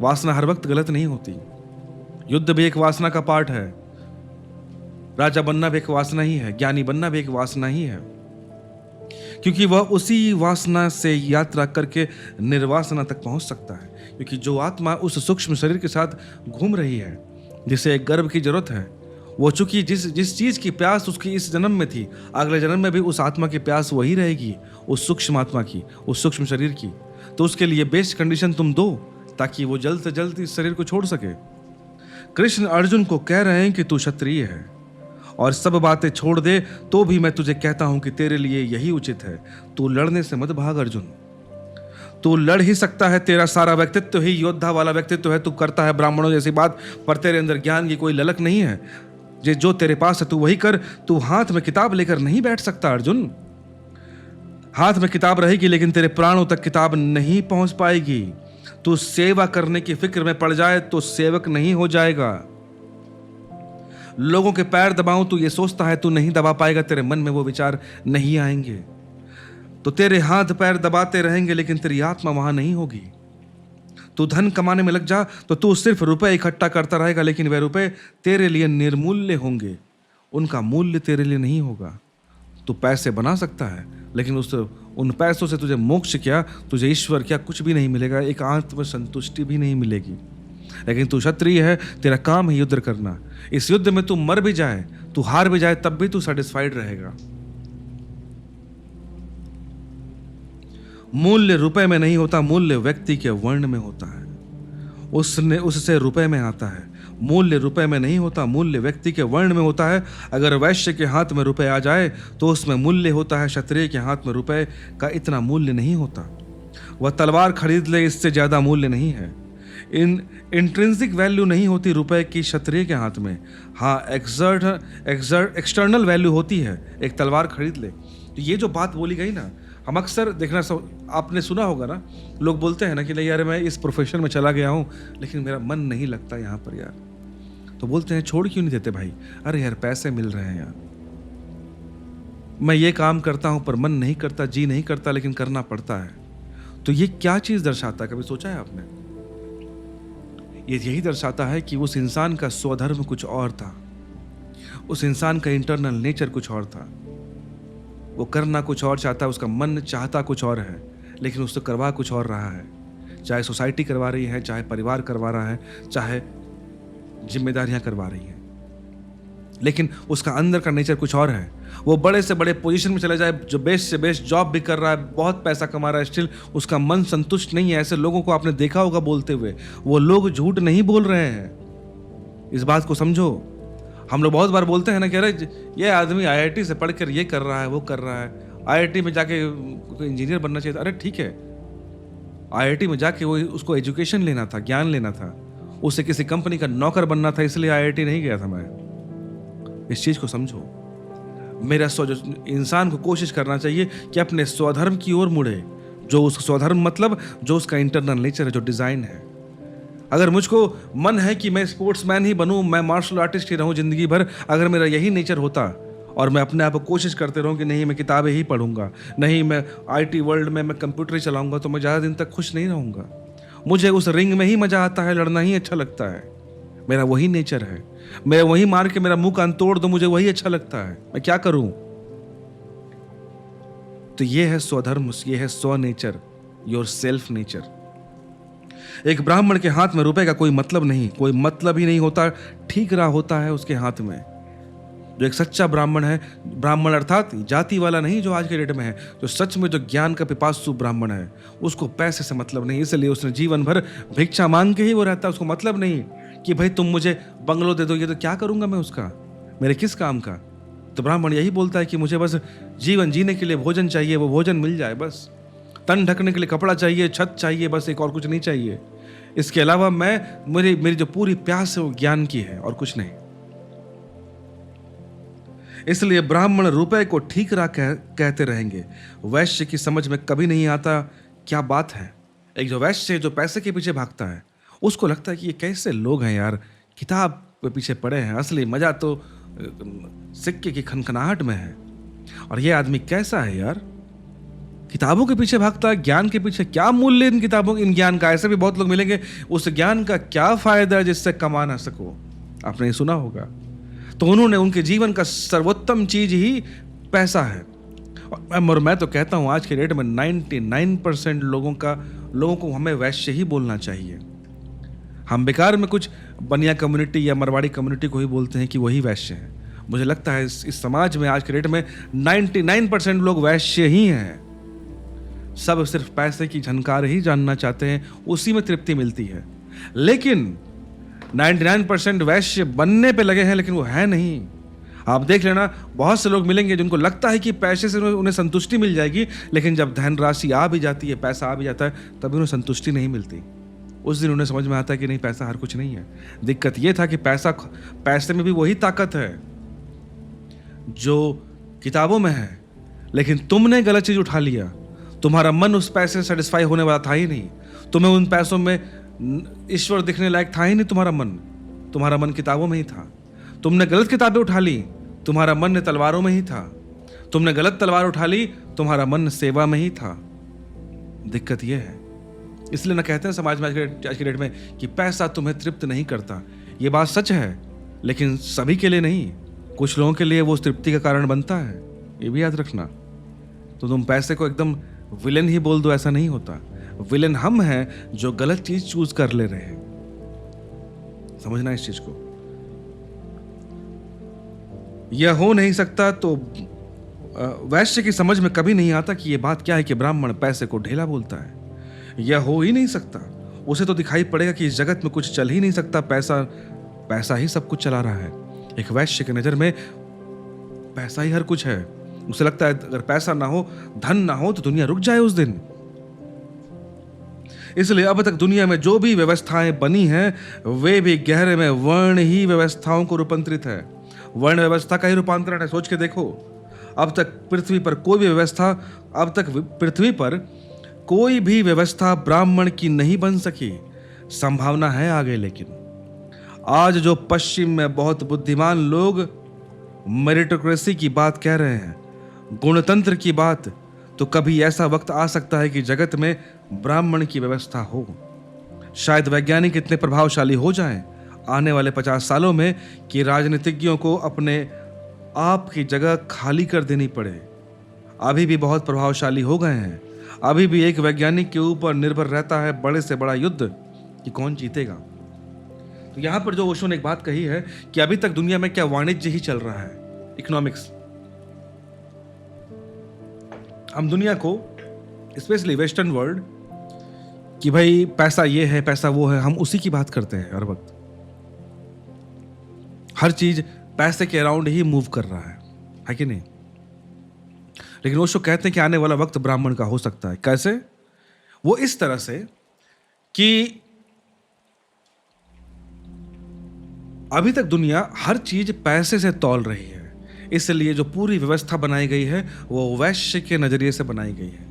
वासना हर वक्त गलत नहीं होती। युद्ध भी एक वासना का पार्ट है। राजा बनना भी एक वासना ही है, ज्ञानी बनना भी एक वासना ही है, क्योंकि वह उसी वासना से यात्रा करके निर्वासना तक पहुंच सकता है। क्योंकि जो आत्मा उस सूक्ष्म शरीर के साथ घूम रही है, जिसे एक गर्भ की जरूरत है, वो चूंकि जिस चीज की प्यास उसकी इस जन्म में थी, अगले जन्म में भी उस आत्मा की प्यास वही रहेगी, उस सूक्ष्म आत्मा की, उस सूक्ष्म शरीर की। तो उसके लिए बेस्ट कंडीशन तुम दो ताकि वो जल्द से जल्द इस शरीर को छोड़ सके। कृष्ण अर्जुन को कह रहे हैं कि तू क्षत्रिय है और सब बातें छोड़ दे, तो भी मैं तुझे कहता हूं कि तेरे लिए यही उचित है। तू लड़ने से मत भाग अर्जुन। तू लड़ ही सकता है, तेरा सारा व्यक्तित्व ही योद्धा वाला व्यक्तित्व है। तू करता है ब्राह्मणों जैसी बात, पर तेरे अंदर ज्ञान की कोई ललक नहीं है। जो तेरे पास है तू वही कर। तू हाथ में किताब लेकर नहीं बैठ सकता अर्जुन। हाथ में किताब रहेगी लेकिन तेरे प्राणों तक किताब नहीं पहुंच पाएगी। तू सेवा करने की फिक्र में पड़ जाए तो सेवक नहीं हो जाएगा। लोगों के पैर दबाऊं तू ये सोचता है तू नहीं दबा पाएगा, तेरे मन में वो विचार नहीं आएंगे। तो तेरे हाथ पैर दबाते रहेंगे लेकिन तेरी आत्मा वहां नहीं होगी। तू धन कमाने में लग जा तो तू सिर्फ रुपए इकट्ठा करता रहेगा, लेकिन वे रुपए तेरे लिए निर्मूल्य होंगे, उनका मूल्य तेरे लिए नहीं होगा। तू पैसे बना सकता है लेकिन उन पैसों से तुझे मोक्ष क्या, तुझे ईश्वर क्या, कुछ भी नहीं मिलेगा, एक आत्म संतुष्टि भी नहीं मिलेगी। लेकिन तू क्षत्रिय है, तेरा काम है युद्ध करना। इस युद्ध में तू मर भी जाए, तू हार भी जाए, तब भी तू सेटिस्फाइड रहेगा। मूल्य रुपए में नहीं होता, मूल्य व्यक्ति के वर्ण में होता है। उससे रुपए में आता है। मूल्य रुपए में नहीं होता, मूल्य व्यक्ति के वर्ण में होता है। अगर वैश्य के हाथ में रुपए आ जाए तो उसमें मूल्य होता है, क्षत्रिय के हाथ में रुपए का इतना मूल्य नहीं होता। वह तलवार खरीद ले, इससे ज्यादा मूल्य नहीं है। इंट्रिंसिक वैल्यू नहीं होती रुपए की क्षत्रिय के हाथ में। हाँ, एक्सटर्नल वैल्यू होती है, एक तलवार खरीद ले। तो ये जो बात बोली गई ना, हम अक्सर देखना, आपने सुना होगा ना, लोग बोलते हैं ना कि नहीं यार मैं इस प्रोफेशन में चला गया हूँ लेकिन मेरा मन नहीं लगता यहाँ पर यार। तो बोलते हैं छोड़ क्यों नहीं देते भाई? अरे यार पैसे मिल रहे हैं यार, मैं ये काम करता हूँ पर मन नहीं करता, जी नहीं करता, लेकिन करना पड़ता है। तो ये क्या चीज दर्शाता है, कभी सोचा है आपने? ये यही दर्शाता है कि उस इंसान का स्वधर्म कुछ और था, उस इंसान का इंटरनल नेचर कुछ और था। वो करना कुछ और चाहता है, उसका मन चाहता कुछ और है, लेकिन उससे करवा कुछ और रहा है। चाहे सोसाइटी करवा रही है, चाहे परिवार करवा रहा है, चाहे जिम्मेदारियां करवा रही हैं, लेकिन उसका अंदर का नेचर कुछ और है। वो बड़े से बड़े पोजीशन में चले जाए, जो बेस्ट से बेस्ट जॉब भी कर रहा है, बहुत पैसा कमा रहा है, स्टिल उसका मन संतुष्ट नहीं है। ऐसे लोगों को आपने देखा होगा बोलते हुए। वो लोग झूठ नहीं बोल रहे हैं, इस बात को समझो। हम लोग बहुत बार बोलते हैं ना कि अरे ये आदमी IIT से पढ़कर ये कर रहा है, वो कर रहा है, IIT में जाके इंजीनियर बनना चाहिए था। अरे ठीक है, IIT में जाके वो उसको एजुकेशन लेना था, ज्ञान लेना था, उसे किसी कंपनी का नौकर बनना था, इसलिए IIT नहीं गया था। मैं इस चीज को समझो। इंसान को कोशिश करना चाहिए कि अपने स्वधर्म की ओर मुड़े। जो उसका स्वधर्म मतलब जो उसका इंटरनल नेचर है, जो डिजाइन है। अगर मुझको मन है कि मैं स्पोर्ट्समैन ही बनूं, मैं मार्शल आर्टिस्ट ही रहूं जिंदगी भर, अगर मेरा यही नेचर होता और मैं अपने आप को कोशिश करते रहूं कि नहीं मैं किताबें ही पढ़ूंगा, नहीं मैं IT वर्ल्ड में मैं कंप्यूटर ही चलाऊंगा, तो मैं ज़्यादा दिन तक खुश नहीं रहूंगा। मुझे उस रिंग में ही मजा आता है, लड़ना ही अच्छा लगता है, मेरा वही नेचर है। मैं वही मार के मेरा मुंह कान तोड़ दो, मुझे वही अच्छा लगता है, मैं क्या करूं? तो ये है स्वधर्म, ये है स्व नेचर, योर सेल्फ नेचर। एक ब्राह्मण के हाथ में रुपए का कोई मतलब नहीं, कोई मतलब ही नहीं होता। ठीक रहा होता है उसके हाथ में, जो एक सच्चा ब्राह्मण है, ब्राह्मण अर्थात जाति वाला नहीं जो आज के डेट में है, जो सच में जो ज्ञान का पिपासु ब्राह्मण है, उसको पैसे से मतलब नहीं। इसलिए उसने जीवन भर भिक्षा मांग के ही वो रहता है। उसको मतलब नहीं कि भाई तुम मुझे बंगलो दे दो, ये तो क्या करूंगा मैं उसका, मेरे किस काम का। तो ब्राह्मण यही बोलता है कि मुझे बस जीवन जीने के लिए भोजन चाहिए, वो भोजन मिल जाए बस। तन ढकने के लिए कपड़ा चाहिए, छत चाहिए, बस, एक और कुछ नहीं चाहिए। इसके अलावा मेरी जो पूरी प्यास है वो ज्ञान की है और कुछ नहीं। इसलिए ब्राह्मण रुपए को ठीक राह कहते रहेंगे। वैश्य की समझ में कभी नहीं आता क्या बात है। एक जो वैश्य जो पैसे के पीछे भागता है, उसको लगता है कि ये कैसे लोग हैं यार, किताब पे पीछे पड़े हैं, असली मजा तो सिक्के की खनखनाहट में है। और ये आदमी कैसा है यार, किताबों के पीछे भागता है, ज्ञान के पीछे। क्या मूल्य इन किताबों, इन ज्ञान का? ऐसे भी बहुत लोग मिलेंगे, उस ज्ञान का क्या फायदा जिससे कमा ना सको। आपने सुना होगा। तो उन्होंने, उनके जीवन का सर्वोत्तम चीज ही पैसा है। और मैं तो कहता हूं आज के डेट में 99% लोगों को हमें वैश्य ही बोलना चाहिए। हम बेकार में कुछ बनिया कम्युनिटी या मरवाड़ी कम्युनिटी को ही बोलते हैं कि वही वैश्य है। मुझे लगता है इस समाज में आज के डेट में 99% लोग वैश्य ही हैं। सब सिर्फ पैसे की झनकार ही जानना चाहते हैं, उसी में तृप्ति मिलती है। लेकिन 99% वैश्य बनने पे लगे हैं, लेकिन वो है नहीं। आप देख लेना, बहुत से लोग मिलेंगे जिनको लगता है कि पैसे से उन्हें संतुष्टि मिल जाएगी, लेकिन जब धन राशि आ भी जाती है, पैसा आ भी जाता है, तभी उन्हें संतुष्टि नहीं मिलती। उस दिन उन्हें समझ में आता है कि नहीं, पैसा हर कुछ नहीं है। दिक्कत यह था कि पैसे में भी वही ताकत है जो किताबों में है, लेकिन तुमने गलत चीज उठा लिया। तुम्हारा मन उस पैसे से सेटिस्फाई होने वाला था ही नहीं। तुम्हें उन पैसों में ईश्वर दिखने लायक था ही नहीं। तुम्हारा मन किताबों में ही था। तुमने गलत किताबें उठा ली, तुम्हारा मन तलवारों में ही था। तुमने गलत तलवार उठा ली, तुम्हारा मन सेवा में ही था। दिक्कत यह है। इसलिए ना कहते हैं समाज में आज के डेट में कि पैसा तुम्हें तृप्त नहीं करता। ये बात सच है, लेकिन सभी के लिए नहीं। कुछ लोगों के लिए वो तृप्ति का कारण बनता है, ये भी याद रखना। तो तुम पैसे को एकदम विलेन ही बोल दो, ऐसा नहीं होता। विलेन हम हैं जो गलत चीज चूज कर ले रहे हैं। समझना इस चीज को। यह हो नहीं सकता। तो वैश्य की समझ में कभी नहीं आता कि यह बात क्या है कि ब्राह्मण पैसे को ढेला बोलता है। यह हो ही नहीं सकता। उसे तो दिखाई पड़ेगा कि इस जगत में कुछ चल ही नहीं सकता। पैसा ही सब कुछ चला रहा है। एक वैश्य की नजर में पैसा ही हर कुछ है। उसे लगता है अगर पैसा ना हो, धन ना हो, तो दुनिया रुक जाए उस दिन। इसलिए अब तक दुनिया में जो भी व्यवस्थाएं बनी हैं, वे भी गहरे में वर्ण ही व्यवस्थाओं को रूपांतरित है। वर्ण व्यवस्था का ही रूपांतरण है। सोच के देखो, अब तक पृथ्वी पर कोई भी व्यवस्था ब्राह्मण की नहीं बन सकी। संभावना है आगे, लेकिन आज जो पश्चिम में बहुत बुद्धिमान लोग मेरिटोक्रेसी की बात कह रहे हैं, गुणतंत्र की बात, तो कभी ऐसा वक्त आ सकता है कि जगत में ब्राह्मण की व्यवस्था हो। शायद वैज्ञानिक इतने प्रभावशाली हो जाएं आने वाले 50 सालों में कि राजनीतिज्ञों को अपने आप की जगह खाली कर देनी पड़े। अभी भी बहुत प्रभावशाली हो गए हैं। अभी भी एक वैज्ञानिक के ऊपर निर्भर रहता है बड़े से बड़ा युद्ध कि कौन जीतेगा। तो यहां पर जो ओशो ने एक बात कही है कि अभी तक दुनिया में क्या वाणिज्य ही चल रहा है, इकोनॉमिक्स। हम दुनिया को, स्पेशली वेस्टर्न वर्ल्ड, कि भाई पैसा ये है, पैसा वो है, हम उसी की बात करते हैं हर वक्त। हर चीज पैसे के अराउंड ही मूव कर रहा है कि नहीं? लेकिन ओशो कहते हैं कि आने वाला वक्त ब्राह्मण का हो सकता है। कैसे? वो इस तरह से कि अभी तक दुनिया हर चीज पैसे से तौल रही है। इसलिए जो पूरी व्यवस्था बनाई गई है वो वैश्य के नजरिए से बनाई गई है।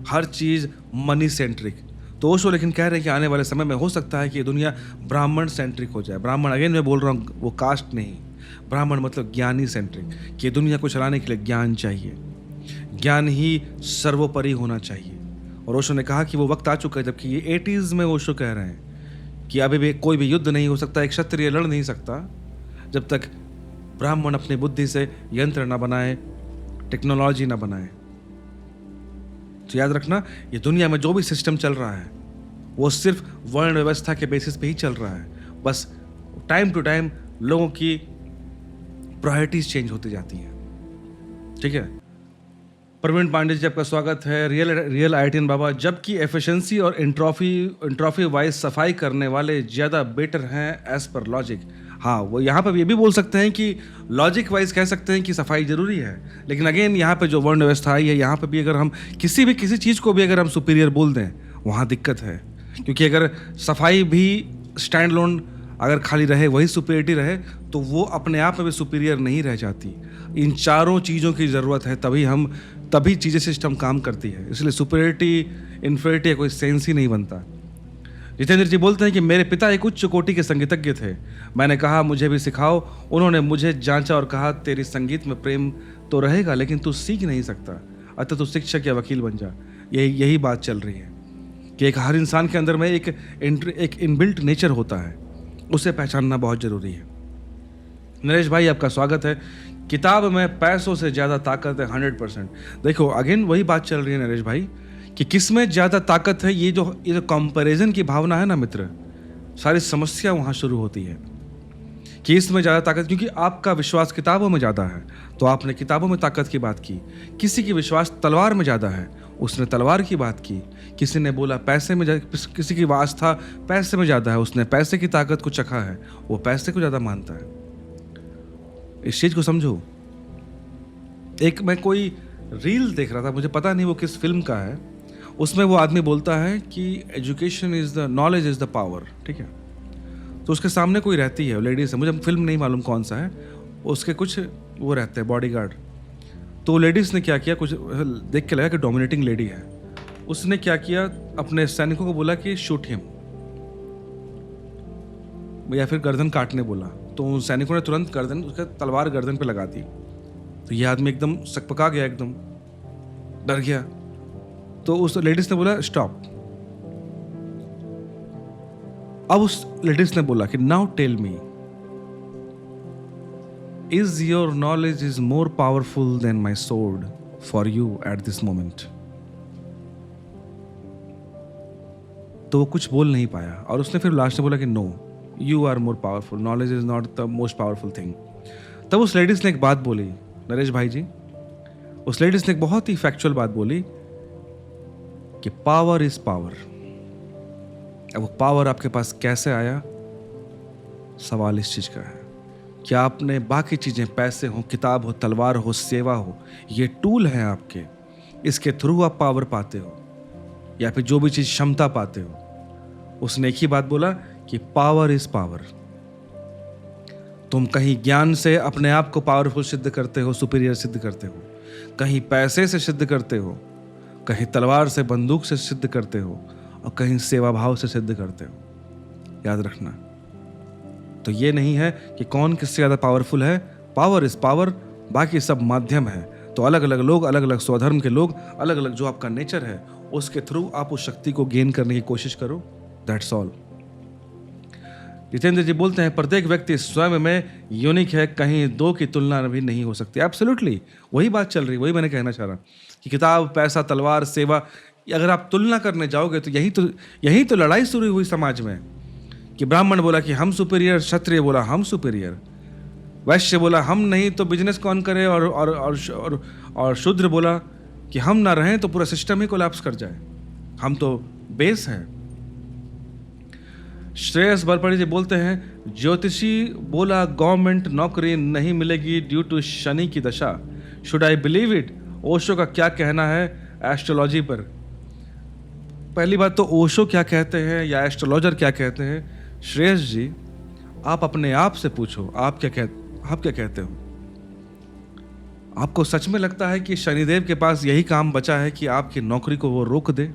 हर चीज मनी सेंट्रिक। तो ओशो लेकिन कह रहे हैं कि आने वाले समय में हो सकता है कि दुनिया ब्राह्मण सेंट्रिक हो जाए। ब्राह्मण, अगेन मैं बोल रहा हूँ, वो कास्ट नहीं, ब्राह्मण मतलब ज्ञानी सेंट्रिक, कि दुनिया को चलाने के लिए ज्ञान चाहिए, ज्ञान ही सर्वोपरि होना चाहिए। और ओशो ने कहा कि वो वक्त आ चुका है, जबकि ये 80s में ओशो कह रहे हैं कि अभी भी कोई भी युद्ध नहीं हो सकता, एक क्षत्रिय लड़ नहीं सकता जब तक ब्राह्मण अपनी बुद्धि से यंत्र ना बनाए, टेक्नोलॉजी ना बनाए। तो याद रखना, ये दुनिया में जो भी सिस्टम चल रहा है वो सिर्फ वर्ण व्यवस्था के बेसिस पे ही चल रहा है। बस टाइम टू टाइम लोगों की प्रायोरिटीज चेंज होती जाती हैं। ठीक है, प्रवीण पांडे जी आपका स्वागत है। रियल आईटीएन बाबा, जबकि एफिशिएंसी और इंट्रॉफी वाइज सफाई करने वाले ज़्यादा बेटर हैं एज पर लॉजिक। हाँ, वो यहाँ पर ये भी बोल सकते हैं कि लॉजिक वाइज कह सकते हैं कि सफाई जरूरी है, लेकिन अगेन यहाँ पे जो वर्ण व्यवस्था आई है, यहाँ पे भी अगर हम किसी चीज़ को भी अगर हम सुपीरियर बोल दें, वहाँ दिक्कत है। क्योंकि अगर सफाई भी स्टैंड लोन अगर खाली रहे, वही सुपीरियरिटी रहे, तो वो अपने आप में भी सुपीरियर नहीं रह जाती। इन चारों चीज़ों की ज़रूरत है, तभी चीज़ें सिस्टम काम करती है। इसलिए सुपीरियरिटी इन्फीरियरिटी का कोई सेंस ही नहीं बनता। जितेंद्र जी बोलते हैं कि मेरे पिता एक उच्च कोटि के संगीतज्ञ थे। मैंने कहा मुझे भी सिखाओ। उन्होंने मुझे जांचा और कहा तेरी संगीत में प्रेम तो रहेगा, लेकिन तू सीख नहीं सकता, अतः तू शिक्षक या वकील बन जा। यही बात चल रही है कि हर इंसान के अंदर में एक इनबिल्ट नेचर होता है, उसे पहचानना बहुत ज़रूरी है। नरेश भाई आपका स्वागत है। किताब में पैसों से ज़्यादा ताकत है 100%। देखो अगेन वही बात चल रही है नरेश भाई कि किस में ज़्यादा ताकत है। ये जो कंपैरिजन की भावना है ना मित्र, सारी समस्या वहाँ शुरू होती है कि इसमें ज़्यादा ताकत, क्योंकि आपका विश्वास किताबों में ज़्यादा है तो आपने किताबों में ताकत की बात की। किसी की विश्वास तलवार में ज़्यादा है, उसने तलवार की बात की। किसी ने बोला पैसे में, किसी की आस्था पैसे में ज़्यादा है, उसने पैसे की ताकत को चखा है, वो पैसे को ज़्यादा मानता है। इस चीज़ को समझो। एक मैं कोई रील देख रहा था, मुझे पता नहीं वो किस फिल्म का है, उसमें वो आदमी बोलता है कि education is the knowledge is the power. ठीक है, तो उसके सामने कोई रहती है, लेडीज है, मुझे फिल्म नहीं मालूम कौन सा है, उसके कुछ वो रहते हैं बॉडीगार्ड। तो लेडीज़ ने क्या किया, कुछ देख के लगा कि डोमिनेटिंग लेडी है, उसने क्या किया, अपने सैनिकों को बोला कि शूट हिम, या फिर गर्दन काटने बोला। तो उन सैनिकों ने तुरंत उसका तलवार गर्दन पे लगा दी। तो ये आदमी एकदम सकपका गया, एकदम डर गया। तो उस लेडीज ने बोला स्टॉप। अब उस लेडीज ने बोला कि now tell me, is your knowledge is more powerful than my sword for you at this moment. तो वो कुछ बोल नहीं पाया और उसने फिर लास्ट में बोला कि no, you are more powerful, knowledge is not the most powerful thing. तब उस लेडीज ने एक बात बोली नरेश भाई जी, उस लेडीज ने एक बहुत ही फैक्चुअल बात बोली कि पावर इज पावर। अब वो पावर आपके पास कैसे आया, सवाल इस चीज का है। क्या आपने बाकी चीजें, पैसे हो, किताब हो, तलवार हो, सेवा हो, ये टूल हैं आपके, इसके थ्रू आप पावर पाते हो, या फिर जो भी चीज क्षमता पाते हो। उसने एक ही बात बोला कि पावर इज पावर। तुम कहीं ज्ञान से अपने आप को पावरफुल सिद्ध करते हो, सुपीरियर सिद्ध करते हो, कहीं पैसे से सिद्ध करते हो, कहीं तलवार से, बंदूक से सिद्ध करते हो, और कहीं सेवा भाव से सिद्ध करते हो। याद रखना। तो ये नहीं है कि कौन किससे ज़्यादा पावरफुल है, पावर इज पावर, बाकी सब माध्यम है। तो अलग अलग लोग, अलग अलग स्वधर्म के लोग, अलग अलग जो आपका नेचर है, उसके थ्रू आप उस शक्ति को गेन करने की कोशिश करो। That's all. जितेंद्र जी बोलते हैं प्रत्येक व्यक्ति स्वयं में यूनिक है, कहीं दो की तुलना भी नहीं हो सकती। एब्सोल्युटली वही बात चल रही, वही मैंने कहना चाह रहा कि किताब, पैसा, तलवार, सेवा, अगर आप तुलना करने जाओगे तो यही तो लड़ाई शुरू हुई समाज में कि ब्राह्मण बोला कि हम सुपीरियर, क्षत्रिय बोला हम सुपीरियर, वैश्य बोला हम नहीं तो बिजनेस कौन करे, और शूद्र बोला कि हम ना रहें तो पूरा सिस्टम ही कोलैप्स कर जाए, हम तो बेस हैं। श्रेयस बरपड़ी जी बोलते हैं ज्योतिषी बोला गवर्नमेंट नौकरी नहीं मिलेगी ड्यू टू शनि की दशा, should I believe it? Osho का क्या कहना है एस्ट्रोलॉजी पर? पहली बात तो ओशो क्या कहते हैं या एस्ट्रोलॉजर क्या कहते हैं, श्रेयस जी आप अपने आप से पूछो, आप क्या कहते हो? आपको सच में लगता है कि शनिदेव के पास यही काम बचा है कि आपकी नौकरी को वो रोक दे?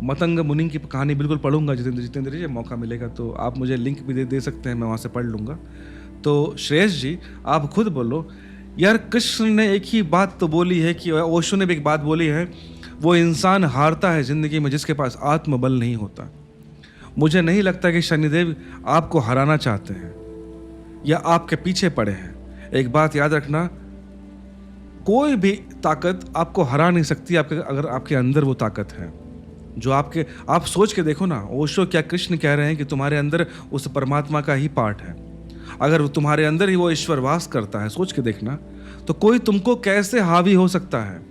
मतंग मुनि की कहानी बिल्कुल पढ़ूंगा जितेंद्र जी, मौका मिलेगा तो आप मुझे लिंक भी दे सकते हैं, मैं वहाँ से पढ़ लूँगा। तो श्रेयस जी आप खुद बोलो यार, कृष्ण ने एक ही बात तो बोली है कि ओशो ने भी एक बात बोली है, वो इंसान हारता है ज़िंदगी में जिसके पास आत्मबल नहीं होता। मुझे नहीं लगता कि शनिदेव आपको हराना चाहते हैं या आपके पीछे पड़े हैं। एक बात याद रखना, कोई भी ताकत आपको हरा नहीं सकती अगर आपके अंदर वो ताकत है। जो आपके, आप सोच के देखो ना, ओशो क्या कृष्ण कह रहे हैं कि तुम्हारे अंदर उस परमात्मा का ही पार्ट है। अगर तुम्हारे अंदर ही वो ईश्वर वास करता है, सोच के देखना, तो कोई तुमको कैसे हावी हो सकता है?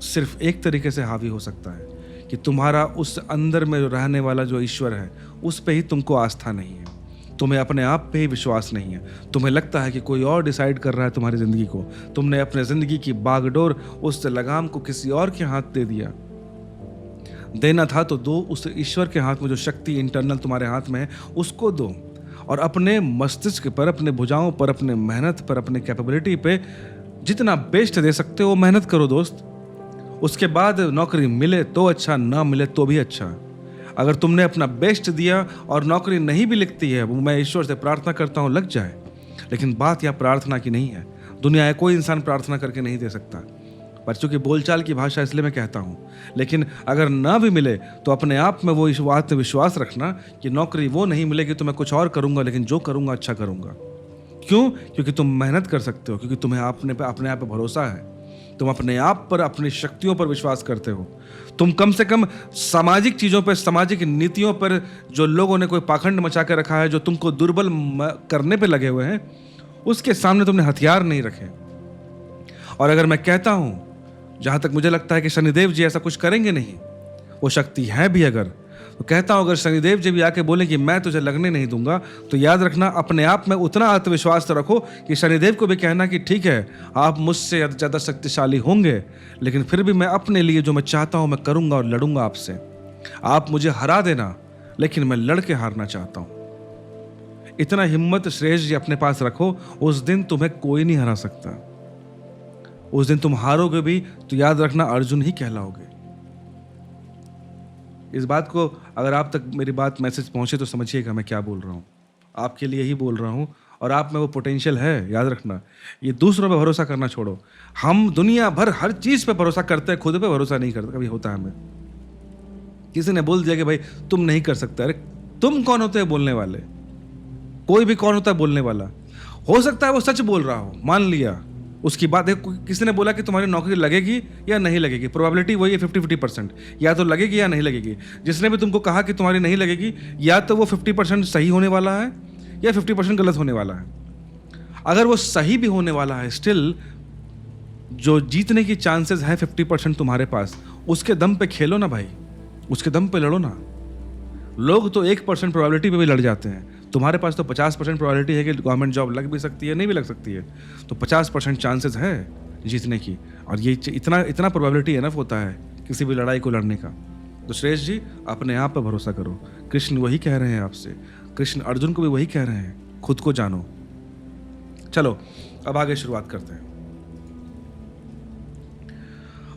सिर्फ एक तरीके से हावी हो सकता है कि तुम्हारा उस अंदर में रहने वाला जो ईश्वर है उस पे ही तुमको आस्था नहीं है, तुम्हें अपने आप पे ही विश्वास नहीं है। तुम्हें लगता है कि कोई और डिसाइड कर रहा है तुम्हारी ज़िंदगी को। तुमने अपने ज़िंदगी की बागडोर, उस लगाम को किसी और के हाथ दे दिया। देना था तो दो, उस ईश्वर के हाथ में जो शक्ति इंटरनल तुम्हारे हाथ में है उसको दो, और अपने मस्तिष्क पर, अपने भुजाओं पर, अपने मेहनत पर, अपने कैपेबिलिटी पे जितना बेस्ट दे सकते हो मेहनत करो दोस्त। उसके बाद नौकरी मिले तो अच्छा, ना मिले तो भी अच्छा। अगर तुमने अपना बेस्ट दिया और नौकरी नहीं भी लिखती है, मैं ईश्वर से प्रार्थना करता हूँ लग जाए, लेकिन बात यहाँ प्रार्थना की नहीं है। दुनिया में कोई इंसान प्रार्थना करके नहीं दे सकता, पर चूंकि बोलचाल की भाषा इसलिए मैं कहता हूँ। लेकिन अगर ना भी मिले तो अपने आप में वो इस बात में विश्वास रखना कि नौकरी वो नहीं मिलेगी तो मैं कुछ और करूँगा, लेकिन जो करूँगा अच्छा करूँगा। क्यों? क्योंकि तुम मेहनत कर सकते हो, क्योंकि तुम्हें अपने आप पे भरोसा है, तुम अपने आप पर, अपनी शक्तियों पर विश्वास करते हो। तुम कम से कम सामाजिक चीज़ों पर, सामाजिक नीतियों पर जो लोगों ने कोई पाखंड मचा के रखा है, जो तुमको दुर्बल करने पे लगे हुए हैं, उसके सामने तुमने हथियार नहीं रखे। और अगर मैं कहता हूं, जहां तक मुझे लगता है कि शनिदेव जी ऐसा कुछ करेंगे नहीं, वो शक्ति है भी अगर, तो कहता हूं अगर शनिदेव जी भी आके बोले कि मैं तुझे लगने नहीं दूंगा, तो याद रखना अपने आप में उतना आत्मविश्वास तो रखो कि शनिदेव को भी कहना कि ठीक है, आप मुझसे ज़्यादा शक्तिशाली होंगे, लेकिन फिर भी मैं अपने लिए जो मैं चाहता हूं मैं करूंगा और लड़ूंगा आपसे। आप मुझे हरा देना, लेकिन मैं लड़के हारना चाहता हूं। इतना हिम्मत श्रेष्ठ जी अपने पास रखो, उस दिन तुम्हें कोई नहीं हरा सकता। उस दिन तुम हारोगे भी तो याद रखना अर्जुन ही कहलाओगे। इस बात को अगर आप तक मेरी बात मैसेज पहुंचे तो समझिएगा मैं क्या बोल रहा हूँ। आपके लिए ही बोल रहा हूँ, और आप में वो पोटेंशियल है, याद रखना। ये दूसरों पे भरोसा करना छोड़ो। हम दुनिया भर हर चीज़ पे भरोसा करते हैं, खुद पे भरोसा नहीं करते। कभी होता है हमें, किसी ने बोल दिया कि भाई तुम नहीं कर सकते। अरे तुम कौन होते हैं बोलने वाले? कोई भी कौन होता है बोलने वाला? हो सकता है वो सच बोल रहा हो, मान लिया, उसकी बात है। किसी ने बोला कि तुम्हारी नौकरी लगेगी या नहीं लगेगी, प्रोबेबिलिटी वही है 50-50%, या तो लगेगी या नहीं लगेगी। जिसने भी तुमको कहा कि तुम्हारी नहीं लगेगी, या तो वो 50% सही होने वाला है या 50% गलत होने वाला है। अगर वो सही भी होने वाला है, स्टिल जो जीतने की चांसेस है 50% तुम्हारे पास, उसके दम पे खेलो ना भाई, उसके दम पे लड़ो ना। लोग तो 1% प्रोबेबिलिटी पे भी लड़ जाते हैं, तुम्हारे पास तो 50% प्रोबेबिलिटी है कि गवर्नमेंट जॉब लग भी सकती है, नहीं भी लग सकती है, तो 50% चांसेस है जीतने की। और ये इतना प्रोबेबिलिटी एनफ होता है किसी भी लड़ाई को लड़ने का। तो श्रेष्ठ जी अपने आप पर भरोसा करो। कृष्ण वही कह रहे हैं आपसे, कृष्ण अर्जुन को भी वही कह रहे हैं, खुद को जानो। चलो अब आगे शुरुआत करते हैं।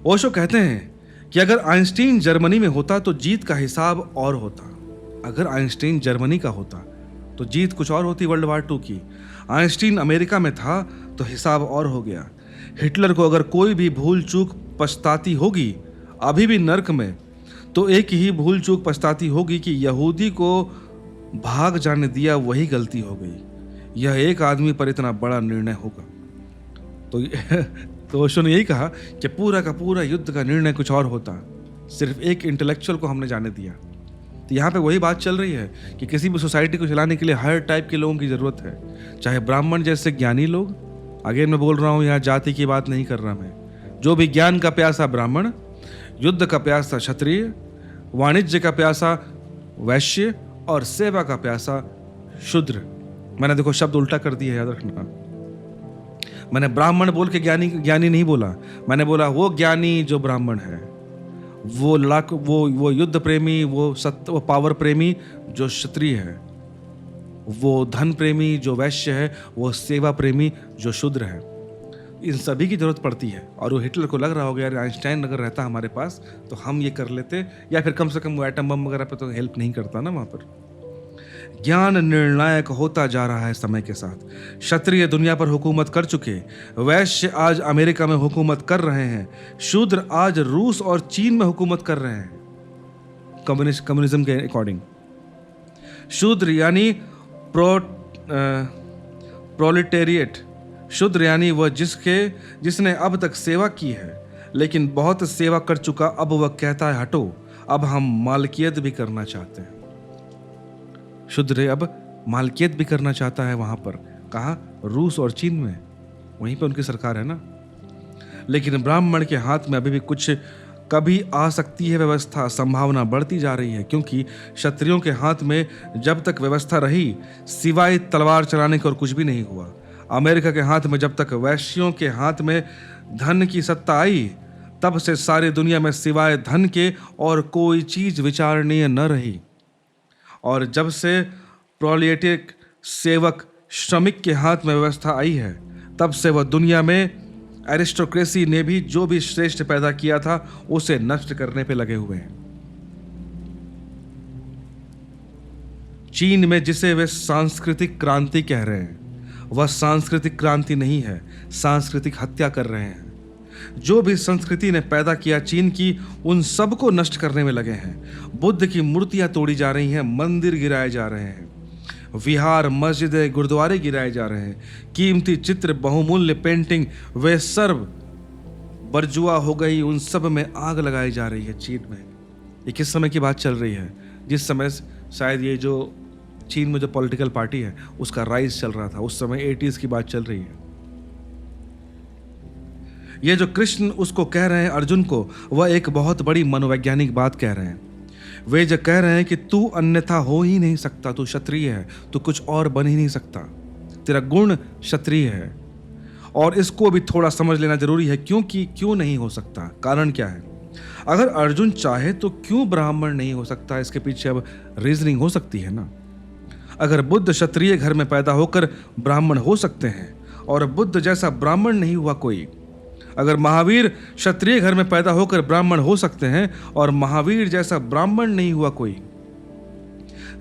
ओशो कहते हैं कि अगर आइंस्टीन जर्मनी में होता तो जीत का हिसाब और होता। अगर आइंस्टीन जर्मनी का होता तो जीत कुछ और होती वर्ल्ड वार 2 की। आइंस्टीन अमेरिका में था तो हिसाब और हो गया। हिटलर को अगर कोई भी भूल चूक पछताती होगी अभी भी नर्क में, तो एक ही भूल चूक पछताती होगी कि यहूदी को भाग जाने दिया, वही गलती हो गई। यह एक आदमी पर इतना बड़ा निर्णय होगा। तो ओशो ने यही कहा कि पूरा का पूरा युद्ध का निर्णय कुछ और होता, सिर्फ एक इंटेलेक्चुअल को हमने जाने दिया। तो यहाँ पे वही बात चल रही है कि किसी भी सोसाइटी को चलाने के लिए हर टाइप के लोगों की ज़रूरत है, चाहे ब्राह्मण जैसे ज्ञानी लोग। आगे मैं बोल रहा हूँ, यहाँ जाति की बात नहीं कर रहा मैं। जो भी ज्ञान का प्यासा ब्राह्मण, युद्ध का प्यासा क्षत्रिय, वाणिज्य का प्यासा वैश्य, और सेवा का प्यासा शूद्र। मैंने देखो शब्द उल्टा कर दिया, याद रखना। मैंने ब्राह्मण बोल के ज्ञानी नहीं बोला, मैंने बोला वो ज्ञानी जो ब्राह्मण है, वो युद्ध प्रेमी, वो पावर प्रेमी जो क्षत्रिय है, वो धन प्रेमी जो वैश्य है, वो सेवा प्रेमी जो शूद्र है। इन सभी की जरूरत पड़ती है। और वो हिटलर को लग रहा होगा यार आइंस्टाइन अगर रहता हमारे पास तो हम ये कर लेते, या फिर कम से कम वो एटम बम वगैरह पे तो हेल्प नहीं करता ना वहाँ पर। ज्ञान निर्णायक होता जा रहा है समय के साथ। क्षत्रिय दुनिया पर हुकूमत कर चुके, वैश्य आज अमेरिका में हुकूमत कर रहे हैं, शूद्र आज रूस और चीन में हुकूमत कर रहे हैं कम्युनिज्म के अकॉर्डिंग। शूद्र यानी प्रोलेटेरिएट, शूद्र यानी वह जिसने अब तक सेवा की है लेकिन बहुत सेवा कर चुका, अब वह कहता है हटो, अब हम मालकियत भी करना चाहते हैं। शूद्र अब मालकियत भी करना चाहता है वहां पर। कहा? रूस और चीन में, वहीं पे उनकी सरकार है ना। लेकिन ब्राह्मण के हाथ में अभी भी कुछ कभी आ सकती है व्यवस्था, संभावना बढ़ती जा रही है, क्योंकि क्षत्रियों के हाथ में जब तक व्यवस्था रही सिवाय तलवार चलाने के और कुछ भी नहीं हुआ। अमेरिका के हाथ में जब तक वैश्यों के हाथ में धन की सत्ता आई, तब से सारी दुनिया में सिवाय धन के और कोई चीज विचारणीय न रही। और जब से प्रोलेटिक सेवक श्रमिक के हाथ में व्यवस्था आई है, तब से वह दुनिया में एरिस्टोक्रेसी ने भी जो भी श्रेष्ठ पैदा किया था उसे नष्ट करने पे लगे हुए हैं। चीन में जिसे वे सांस्कृतिक क्रांति कह रहे हैं, वह सांस्कृतिक क्रांति नहीं है, सांस्कृतिक हत्या कर रहे हैं। जो भी संस्कृति ने पैदा किया चीन की, उन सबको नष्ट करने में लगे हैं। बुद्ध की मूर्तियां तोड़ी जा रही हैं, मंदिर गिराए जा रहे हैं, विहार, मस्जिदें, गुरुद्वारे गिराए जा रहे हैं, कीमती चित्र, बहुमूल्य पेंटिंग वे सर्व बरजुआ हो गई, उन सब में आग लगाई जा रही है चीन में। ये किस समय की बात चल रही है? जिस समय शायद ये जो चीन में जो पॉलिटिकल पार्टी है उसका राइज चल रहा था, उस समय 80s की बात चल रही है। ये जो कृष्ण उसको कह रहे हैं अर्जुन को, वह एक बहुत बड़ी मनोवैज्ञानिक बात कह रहे हैं। वे जो कह रहे हैं कि तू अन्यथा हो ही नहीं सकता, तू क्षत्रिय है, तू कुछ और बन ही नहीं सकता, तेरा गुण क्षत्रिय है। और इसको भी थोड़ा समझ लेना जरूरी है, क्योंकि क्यों नहीं हो सकता, कारण क्या है। अगर अर्जुन चाहे तो क्यों ब्राह्मण नहीं हो सकता, इसके पीछे अब रीजनिंग हो सकती है ना। अगर बुद्ध क्षत्रिय घर में पैदा होकर ब्राह्मण हो सकते हैं और बुद्ध जैसा ब्राह्मण नहीं हुआ कोई, अगर महावीर क्षत्रिय घर में पैदा होकर ब्राह्मण हो सकते हैं और महावीर जैसा ब्राह्मण नहीं हुआ कोई,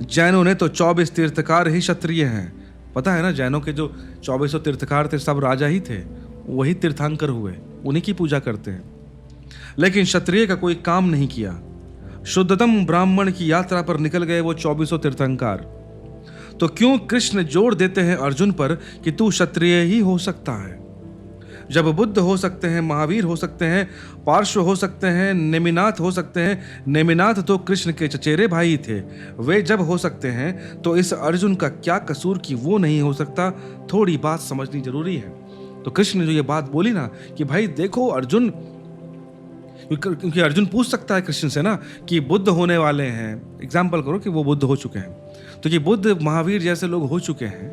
जैनों ने तो 24 तीर्थकार ही क्षत्रिय हैं। पता है ना, जैनों के जो 2400 तीर्थकार थे सब राजा ही थे, वही तीर्थंकर हुए, उन्हीं की पूजा करते हैं। लेकिन क्षत्रिय का कोई काम नहीं किया, शुद्धतम ब्राह्मण की यात्रा पर निकल गए वो 2400 तीर्थंकार। तो क्यों कृष्ण जोर देते हैं अर्जुन पर कि तू क्षत्रिय ही हो सकता है, जब बुद्ध हो सकते हैं, महावीर हो सकते हैं, पार्श्व हो सकते हैं, नेमिनाथ हो सकते हैं। नेमिनाथ तो कृष्ण के चचेरे भाई थे, वे जब हो सकते हैं तो इस अर्जुन का क्या कसूर कि वो नहीं हो सकता। थोड़ी बात समझनी जरूरी है। तो कृष्ण ने जो ये बात बोली ना कि भाई देखो अर्जुन, क्योंकि अर्जुन पूछ सकता है कृष्ण से ना कि बुद्ध होने वाले हैं, एग्जाम्पल करो कि वो बुद्ध हो चुके हैं, तो कि बुद्ध महावीर जैसे लोग हो चुके हैं,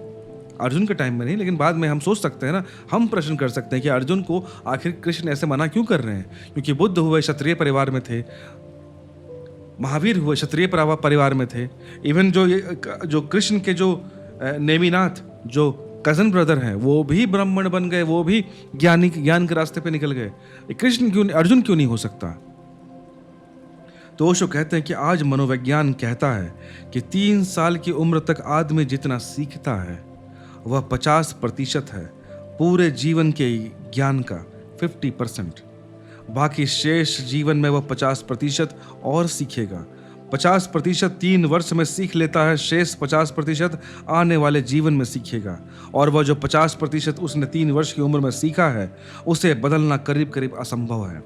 अर्जुन के टाइम में नहीं लेकिन बाद में हम सोच सकते हैं ना, हम प्रश्न कर सकते हैं कि अर्जुन को आखिर कृष्ण ऐसे मना क्यों कर रहे हैं। क्योंकि बुद्ध हुए क्षत्रिय परिवार में थे, महावीर हुए क्षत्रिय परिवार में थे। इवन जो कृष्ण के जो नेमिनाथ जो कजन ब्रदर हैं वो भी ब्राह्मण बन गए, वो भी ज्ञान के रास्ते पे निकल गए। कृष्ण क्यों, अर्जुन क्यों नहीं हो सकता। तो ओशो कहते हैं कि आज मनोविज्ञान कहता है कि 3 साल की उम्र तक आदमी जितना सीखता है वह 50% है पूरे जीवन के ज्ञान का, 50%। बाकी शेष जीवन में वह 50% और सीखेगा। 50% 3 वर्ष में सीख लेता है, शेष 50% आने वाले जीवन में सीखेगा। और वह जो 50% उसने 3 वर्ष की उम्र में सीखा है उसे बदलना करीब करीब असंभव है।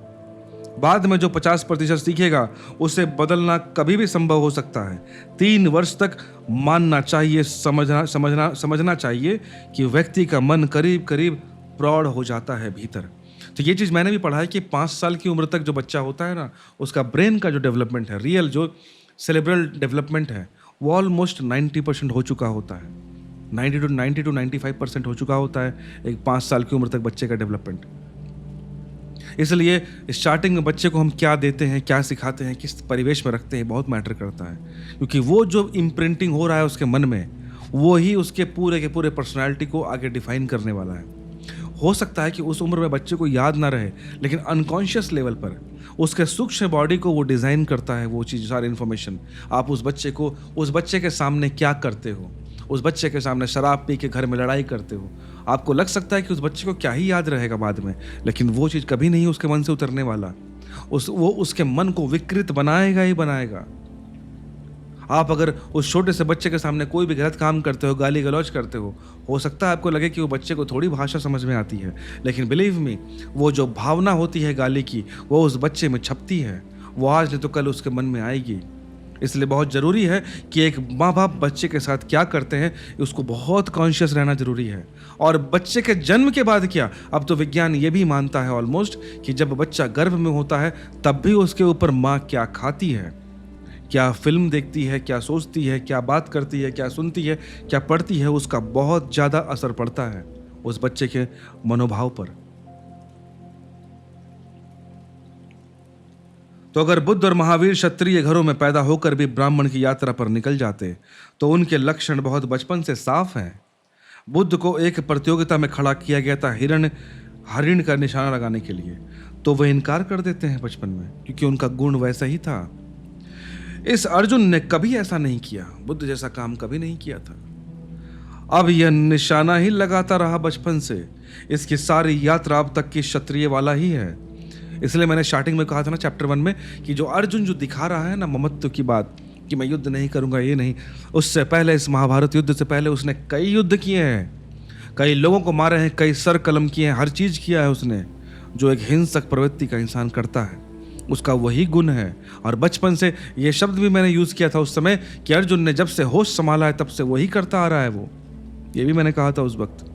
बाद में जो 50% सीखेगा उसे बदलना कभी भी संभव हो सकता है। 3 वर्ष तक मानना चाहिए, समझना चाहिए कि व्यक्ति का मन करीब करीब प्रौढ़ हो जाता है भीतर। तो ये चीज़ मैंने भी पढ़ा है कि 5 साल की उम्र तक जो बच्चा होता है ना, उसका ब्रेन का जो डेवलपमेंट है, रियल जो सेरेब्रल डेवलपमेंट है, वो ऑलमोस्ट 90% हो चुका होता है। 90 to 95% हो चुका होता है एक 5 साल की उम्र तक बच्चे का डेवलपमेंट। इसलिए स्टार्टिंग में बच्चे को हम क्या देते हैं, क्या सिखाते हैं, किस परिवेश में रखते हैं, बहुत मैटर करता है। क्योंकि वो जो इम्प्रिंटिंग हो रहा है उसके मन में, वो ही उसके पूरे के पूरे पर्सनालिटी को आगे डिफाइन करने वाला है। हो सकता है कि उस उम्र में बच्चे को याद ना रहे, लेकिन अनकॉन्शियस लेवल पर उसके सूक्ष्म बॉडी को वो डिज़ाइन करता है, वो चीज़, सारी इन्फॉर्मेशन। आप उस बच्चे के सामने क्या करते हो, उस बच्चे के सामने शराब पी के घर में लड़ाई करते हो, आपको लग सकता है कि उस बच्चे को क्या ही याद रहेगा बाद में, लेकिन वो चीज़ कभी नहीं उसके मन से उतरने वाला। वो उसके मन को विकृत बनाएगा ही बनाएगा। आप अगर उस छोटे से बच्चे के सामने कोई भी गलत काम करते हो, गाली गलौज करते हो सकता है आपको लगे कि वो बच्चे को थोड़ी भाषा समझ में आती है, लेकिन बिलीव मी, वो जो भावना होती है गाली की, वो उस बच्चे में छपती है। वो आज नहीं तो कल उसके मन में आएगी। इसलिए बहुत ज़रूरी है कि एक माँ बाप बच्चे के साथ क्या करते हैं उसको बहुत कॉन्शियस रहना ज़रूरी है। और बच्चे के जन्म के बाद क्या, अब तो विज्ञान ये भी मानता है ऑलमोस्ट कि जब बच्चा गर्भ में होता है तब भी उसके ऊपर माँ क्या खाती है, क्या फिल्म देखती है, क्या सोचती है, क्या बात करती है, क्या सुनती है, क्या पढ़ती है, उसका बहुत ज़्यादा असर पड़ता है उस बच्चे के मनोभाव पर। तो अगर बुद्ध और महावीर क्षत्रिय घरों में पैदा होकर भी ब्राह्मण की यात्रा पर निकल जाते तो उनके लक्षण बहुत बचपन से साफ हैं। बुद्ध को एक प्रतियोगिता में खड़ा किया गया था हरिण का निशाना लगाने के लिए, तो वह इनकार कर देते हैं बचपन में, क्योंकि उनका गुण वैसा ही था। इस अर्जुन ने कभी ऐसा नहीं किया, बुद्ध जैसा काम कभी नहीं किया था। अब यह निशाना ही लगाता रहा बचपन से। इसकी सारी यात्रा अब तक की क्षत्रिय वाला ही है। इसलिए मैंने स्टार्टिंग में कहा था ना चैप्टर 1 में कि जो अर्जुन जो दिखा रहा है ना ममत्व की बात कि मैं युद्ध नहीं करूंगा, ये नहीं, उससे पहले इस महाभारत युद्ध से पहले उसने कई युद्ध किए हैं, कई लोगों को मारे हैं, कई सर कलम किए हैं, हर चीज किया है उसने जो एक हिंसक प्रवृत्ति का इंसान करता है, उसका वही गुण है। और बचपन से ये शब्द भी मैंने यूज किया था उस समय कि अर्जुन ने जब से होश संभाला है तब से वही करता आ रहा है वो, ये भी मैंने कहा था उस वक्त।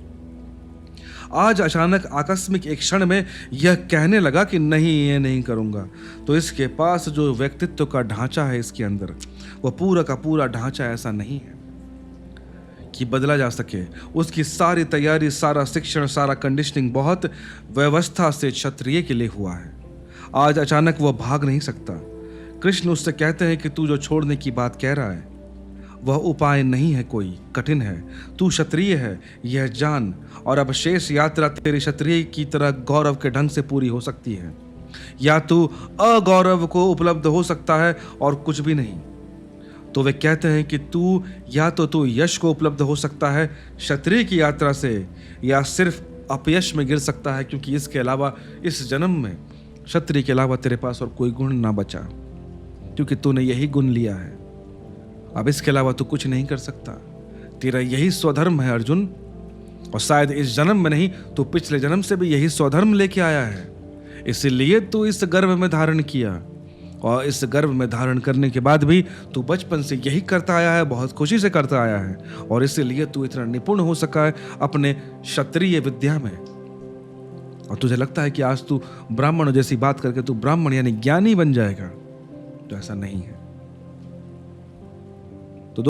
आज अचानक आकस्मिक एक क्षण में यह कहने लगा कि नहीं, ये नहीं करूंगा, तो इसके पास जो व्यक्तित्व का ढांचा है इसके अंदर, वह पूरा का पूरा ढांचा ऐसा नहीं है कि बदला जा सके। उसकी सारी तैयारी, सारा शिक्षण, सारा कंडीशनिंग बहुत व्यवस्था से क्षत्रिय के लिए हुआ है। आज अचानक वह भाग नहीं सकता। कृष्ण उससे कहते हैं कि तू जो छोड़ने की बात कह रहा है वह उपाय नहीं है, कोई कठिन है, तू क्षत्रिय है यह जान, और अब शेष यात्रा तेरी क्षत्रिय की तरह गौरव के ढंग से पूरी हो सकती है, या तू अगौरव को उपलब्ध हो सकता है और कुछ भी नहीं। तो वे कहते हैं कि तू या तो तू यश को उपलब्ध हो सकता है क्षत्रिय की यात्रा से, या सिर्फ अपयश में गिर सकता है, क्योंकि इसके अलावा इस जन्म में क्षत्रिय के अलावा तेरे पास और कोई गुण ना बचा, क्योंकि तूने यही गुण लिया है। अब इसके अलावा तू कुछ नहीं कर सकता, तेरा यही स्वधर्म है अर्जुन, और शायद इस जन्म में नहीं तो पिछले जन्म से भी यही स्वधर्म लेके आया है, इसीलिए तू इस गर्भ में धारण किया, और इस गर्भ में धारण करने के बाद भी तू बचपन से यही करता आया है, बहुत खुशी से करता आया है, और इसीलिए तू इतना निपुण हो सका है अपने क्षत्रिय विद्या में। और तुझे लगता है कि आज तू ब्राह्मण जैसी बात करके तू ब्राह्मण यानी ज्ञानी बन जाएगा, तो ऐसा नहीं है।